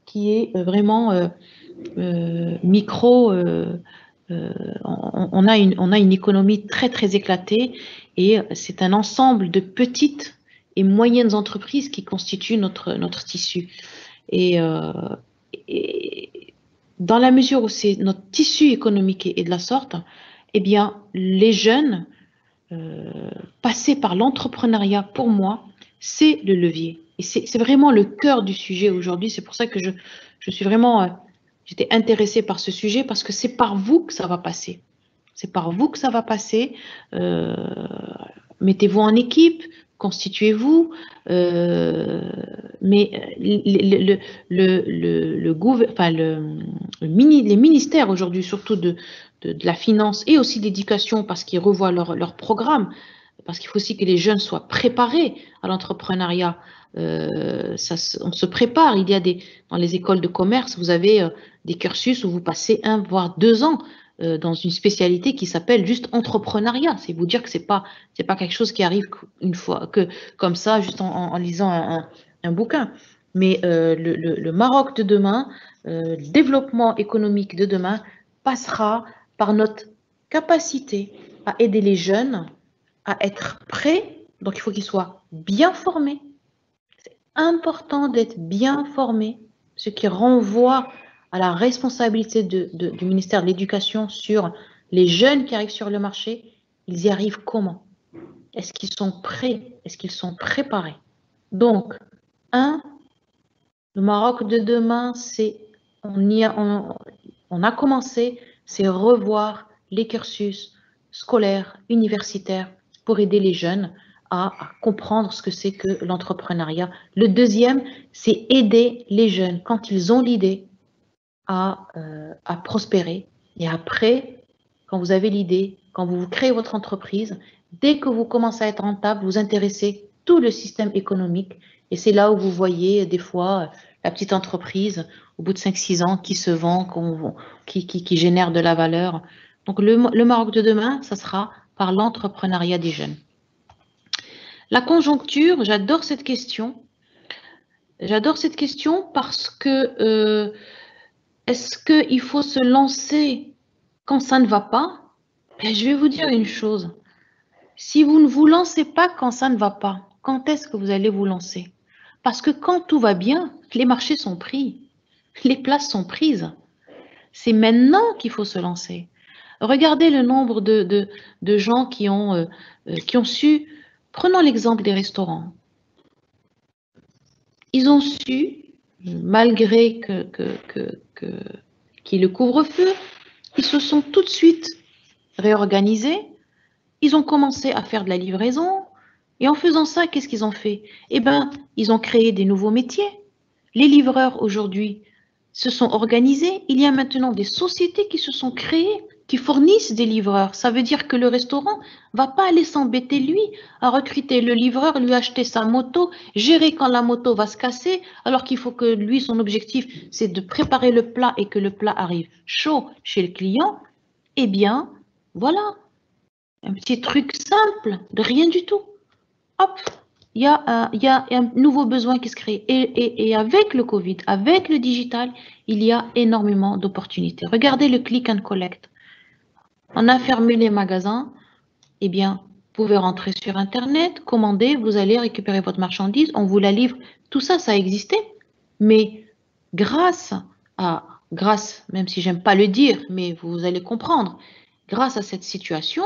qui est vraiment micro. On a une économie très très éclatée et c'est un ensemble de petites et moyennes entreprises qui constituent notre tissu. Et dans la mesure où c'est notre tissu économique est de la sorte, eh bien, les jeunes, passer par l'entrepreneuriat, pour moi, c'est le levier. Et c'est vraiment le cœur du sujet aujourd'hui. C'est pour ça que je suis vraiment, j'étais intéressée par ce sujet parce que c'est par vous que ça va passer. C'est par vous que ça va passer. Mettez-vous en équipe, constituez-vous, mais les ministères aujourd'hui, surtout de la finance et aussi de l'éducation, parce qu'ils revoient leur programme, parce qu'il faut aussi que les jeunes soient préparés à l'entrepreneuriat. On se prépare. Dans les écoles de commerce, vous avez des cursus où vous passez 1 voire 2 ans dans une spécialité qui s'appelle juste entrepreneuriat. C'est vous dire que c'est pas quelque chose qui arrive une fois, que comme ça, juste en lisant un bouquin. Mais le Maroc de demain, le développement économique de demain passera par notre capacité à aider les jeunes à être prêts. Donc, il faut qu'ils soient bien formés. C'est important d'être bien formés, ce qui renvoie à la responsabilité du ministère de l'Éducation sur les jeunes qui arrivent sur le marché. Ils y arrivent comment? Est-ce qu'ils sont prêts? Est-ce qu'ils sont préparés? Donc, le Maroc de demain, on a commencé, c'est revoir les cursus scolaires, universitaires, pour aider les jeunes à comprendre ce que c'est que l'entrepreneuriat. Le deuxième, c'est aider les jeunes quand ils ont l'idée à prospérer. Et après, quand vous avez l'idée, quand vous créez votre entreprise, dès que vous commencez à être rentable, vous intéressez tout le système économique. Et c'est là où vous voyez des fois la petite entreprise, au bout de 5-6 ans, qui se vend, qui génère de la valeur. Donc le Maroc de demain, ça sera par l'entrepreneuriat des jeunes. La conjoncture, j'adore cette question. J'adore cette question parce que est-ce qu'il faut se lancer quand ça ne va pas? Ben, je vais vous dire une chose. Si vous ne vous lancez pas quand ça ne va pas, quand est-ce que vous allez vous lancer? Parce que quand tout va bien, les marchés sont pris, les places sont prises. C'est maintenant qu'il faut se lancer. Regardez le nombre de gens qui ont su, prenons l'exemple des restaurants. Ils ont su, malgré qu'il y ait le couvre-feu, ils se sont tout de suite réorganisés. Ils ont commencé à faire de la livraison. Et en faisant ça, qu'est-ce qu'ils ont fait? Eh bien, ils ont créé des nouveaux métiers. Les livreurs, aujourd'hui, se sont organisés. Il y a maintenant des sociétés qui se sont créées, qui fournissent des livreurs. Ça veut dire que le restaurant ne va pas aller s'embêter, lui, à recruter le livreur, lui acheter sa moto, gérer quand la moto va se casser, alors qu'il faut que lui, son objectif, c'est de préparer le plat et que le plat arrive chaud chez le client. Eh bien, voilà, un petit truc simple, de rien du tout. Hop, il y a un nouveau besoin qui se crée. Et avec le Covid, avec le digital, il y a énormément d'opportunités. Regardez le click and collect. On a fermé les magasins. Eh bien, vous pouvez rentrer sur Internet, commander, vous allez récupérer votre marchandise, on vous la livre. Tout ça, ça existait. Mais grâce, même si j'aime pas le dire, mais vous allez comprendre, grâce à cette situation,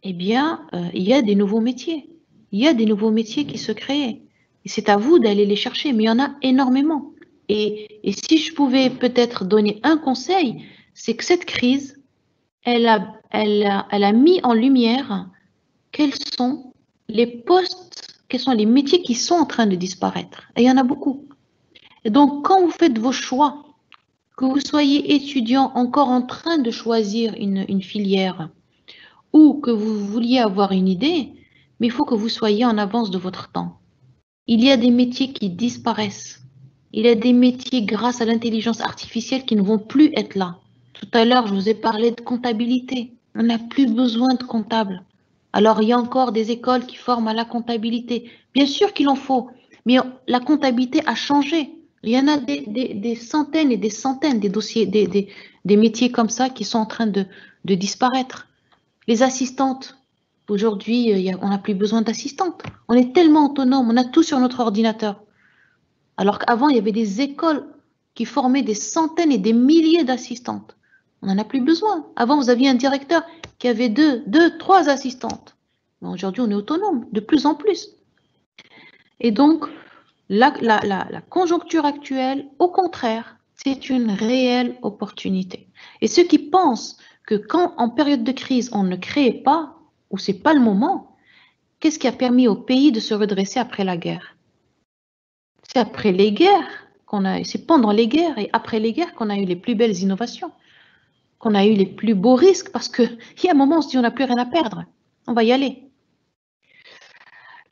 eh bien, il y a des nouveaux métiers. Il y a des nouveaux métiers qui se créent. Et c'est à vous d'aller les chercher, mais il y en a énormément. Et si je pouvais peut-être donner un conseil, c'est que cette crise, elle a mis en lumière quels sont les postes, quels sont les métiers qui sont en train de disparaître. Et il y en a beaucoup. Et donc, quand vous faites vos choix, que vous soyez étudiant encore en train de choisir une filière ou que vous vouliez avoir une idée, mais il faut que vous soyez en avance de votre temps. Il y a des métiers qui disparaissent. Il y a des métiers grâce à l'intelligence artificielle qui ne vont plus être là. Tout à l'heure, je vous ai parlé de comptabilité. On n'a plus besoin de comptables. Alors, il y a encore des écoles qui forment à la comptabilité. Bien sûr qu'il en faut, mais la comptabilité a changé. Il y en a des centaines et des centaines des dossiers, des métiers comme ça qui sont en train de disparaître. Les assistantes, aujourd'hui, on n'a plus besoin d'assistantes. On est tellement autonome, on a tout sur notre ordinateur. Alors qu'avant, il y avait des écoles qui formaient des centaines et des milliers d'assistantes. On n'en a plus besoin. Avant, vous aviez un directeur qui avait trois assistantes. Aujourd'hui, on est autonome, de plus en plus. Et donc, la conjoncture actuelle, au contraire, c'est une réelle opportunité. Et ceux qui pensent que quand, en période de crise, on ne crée pas, ou c'est pas le moment, qu'est-ce qui a permis au pays de se redresser après la guerre? C'est après les guerres c'est pendant les guerres et après les guerres qu'on a eu les plus belles innovations, qu'on a eu les plus beaux risques, parce qu'il y a un moment où on se dit on n'a plus rien à perdre, on va y aller.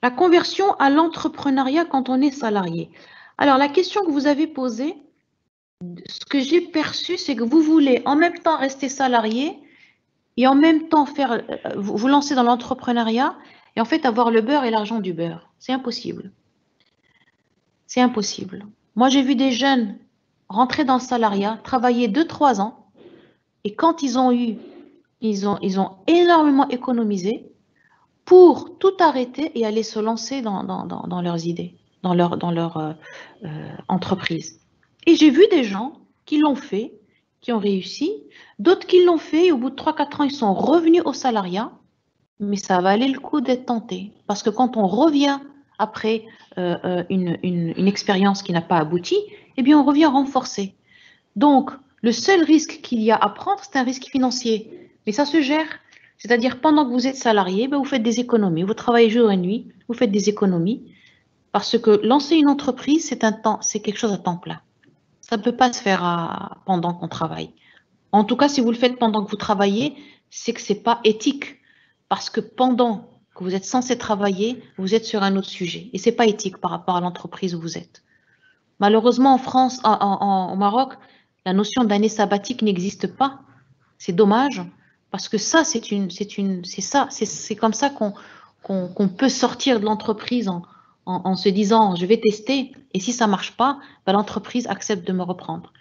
La conversion à l'entrepreneuriat quand on est salarié. Alors la question que vous avez posée, ce que j'ai perçu, c'est que vous voulez en même temps rester salarié et en même temps vous lancer dans l'entrepreneuriat et en fait avoir le beurre et l'argent du beurre. C'est impossible. C'est impossible. Moi, j'ai vu des jeunes rentrer dans le salariat, travailler 2-3 ans, et quand ils ont énormément économisé pour tout arrêter et aller se lancer dans leurs idées, dans leur entreprise. Et j'ai vu des gens qui l'ont fait, qui ont réussi, d'autres qui l'ont fait, et au bout de 3-4 ans, ils sont revenus au salariat, mais ça valait le coup d'être tenté, parce que quand on revient après une expérience qui n'a pas abouti, eh bien, on revient renforcé. Donc, le seul risque qu'il y a à prendre, c'est un risque financier. Mais ça se gère. C'est-à-dire, pendant que vous êtes salarié, ben, vous faites des économies. Vous travaillez jour et nuit, vous faites des économies. Parce que lancer une entreprise, c'est quelque chose à temps plein. Ça ne peut pas se faire pendant qu'on travaille. En tout cas, si vous le faites pendant que vous travaillez, c'est que ce n'est pas éthique. Parce que pendant que vous êtes censé travailler, vous êtes sur un autre sujet. Et ce n'est pas éthique par rapport à l'entreprise où vous êtes. Malheureusement, en France, au Maroc, la notion d'année sabbatique n'existe pas. C'est dommage, parce que ça, c'est comme ça qu'on peut sortir de l'entreprise en se disant, je vais tester, et si ça ne marche pas, ben, l'entreprise accepte de me reprendre.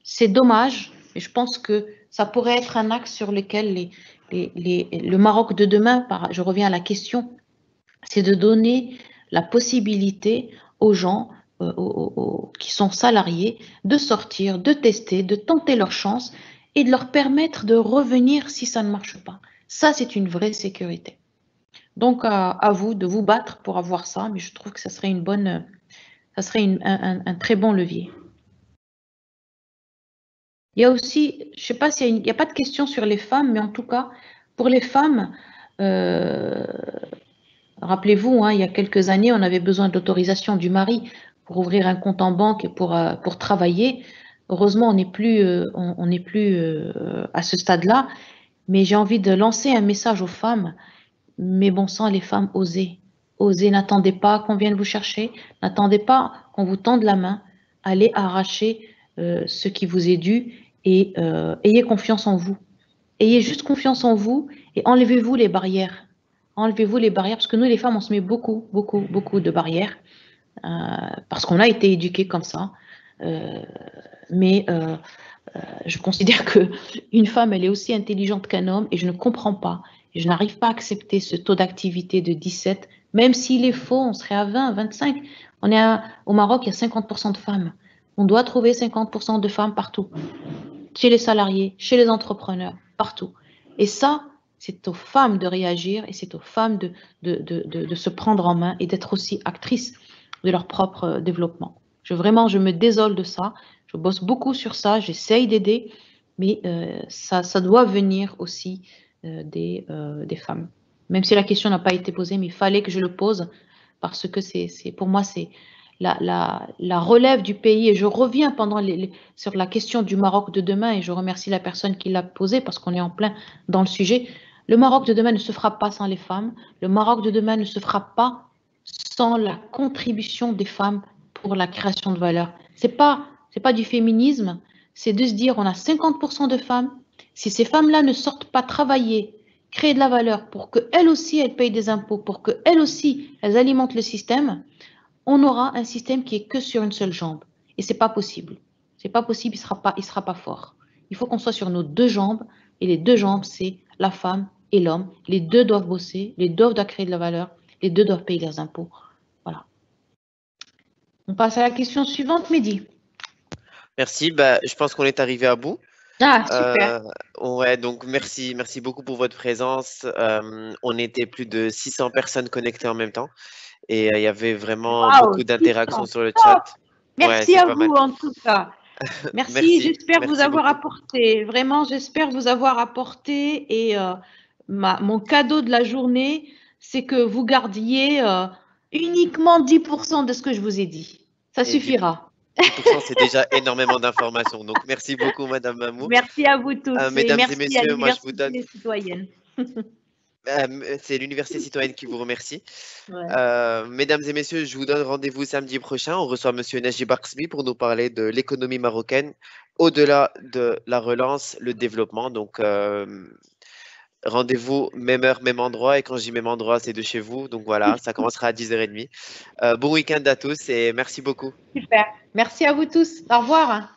C'est dommage, mais je pense que ça pourrait être un axe sur lequel le Maroc de demain, je reviens à la question, c'est de donner la possibilité aux gens qui sont salariés de sortir, de tester, de tenter leur chance et de leur permettre de revenir si ça ne marche pas. Ça, c'est une vraie sécurité. Donc, à vous de vous battre pour avoir ça, mais je trouve que ça serait un très bon levier. Il y a aussi, je ne sais pas s'il n'y a pas de question sur les femmes, mais en tout cas, pour les femmes, rappelez-vous, hein, il y a quelques années, on avait besoin de l'autorisation du mari pour ouvrir un compte en banque et pour travailler. Heureusement, on n'est plus à ce stade-là, mais j'ai envie de lancer un message aux femmes. Mais bon sang, les femmes, osez. Osez, n'attendez pas qu'on vienne vous chercher, n'attendez pas qu'on vous tende la main, allez arracher ce qui vous est dû et ayez confiance en vous. Ayez juste confiance en vous et enlevez-vous les barrières. Enlevez-vous les barrières, parce que nous, les femmes, on se met beaucoup de barrières, parce qu'on a été éduquées comme ça. Mais je considère qu'une femme, elle est aussi intelligente qu'un homme, et je ne comprends pas, et je n'arrive pas à accepter ce taux d'activité de 17, même s'il est faux, on serait à 20, 25. Au Maroc, il y a 50% de femmes. On doit trouver 50% de femmes partout, chez les salariés, chez les entrepreneurs, partout. Et ça, c'est aux femmes de réagir et c'est aux femmes de se prendre en main et d'être aussi actrices de leur propre développement. Je me désole de ça. Je bosse beaucoup sur ça, j'essaye d'aider, mais ça doit venir aussi des femmes. Même si la question n'a pas été posée, mais il fallait que je le pose parce que pour moi, c'est la relève du pays. Et je reviens sur la question du Maroc de demain et je remercie la personne qui l'a posée parce qu'on est en plein dans le sujet. Le Maroc de demain ne se fera pas sans les femmes. Le Maroc de demain ne se fera pas sans la contribution des femmes pour la création de valeur. C'est pas du féminisme, c'est de se dire on a 50% de femmes. Si ces femmes-là ne sortent pas travailler, créer de la valeur pour qu'elles aussi, elles payent des impôts, pour qu'elles aussi, elles alimentent le système, on aura un système qui est que sur une seule jambe. Et c'est pas possible. C'est pas possible, il sera pas fort. Il faut qu'on soit sur nos deux jambes. Et les deux jambes, c'est la femme et l'homme. Les deux doivent bosser, les deux doivent créer de la valeur, les deux doivent payer leurs impôts. Voilà. On passe à la question suivante, Mehdi. Merci. Bah, je pense qu'on est arrivé à bout. Ah, super. Ouais, donc merci beaucoup pour votre présence. On était plus de 600 personnes connectées en même temps et il y avait vraiment beaucoup d'interactions sur le chat. Merci à vous en tout cas. Merci, j'espère vous avoir apporté. Vraiment, j'espère vous avoir apporté et mon cadeau de la journée, c'est que vous gardiez uniquement 10% de ce que je vous ai dit. Ça suffira. 10%, c'est déjà énormément d'informations. Donc, merci beaucoup, Madame Mamou. Merci à vous tous. Mesdames et messieurs, moi, je vous donne... citoyenne. C'est l'Université citoyenne qui vous remercie. Ouais. Mesdames et messieurs, je vous donne rendez-vous samedi prochain. On reçoit Monsieur Najib Arksbi pour nous parler de l'économie marocaine, au-delà de la relance, le développement. Donc, rendez-vous même heure, même endroit. Et quand je dis même endroit, c'est de chez vous. Donc voilà, ça commencera à 10h30. Bon week-end à tous et merci beaucoup. Super. Merci à vous tous. Au revoir.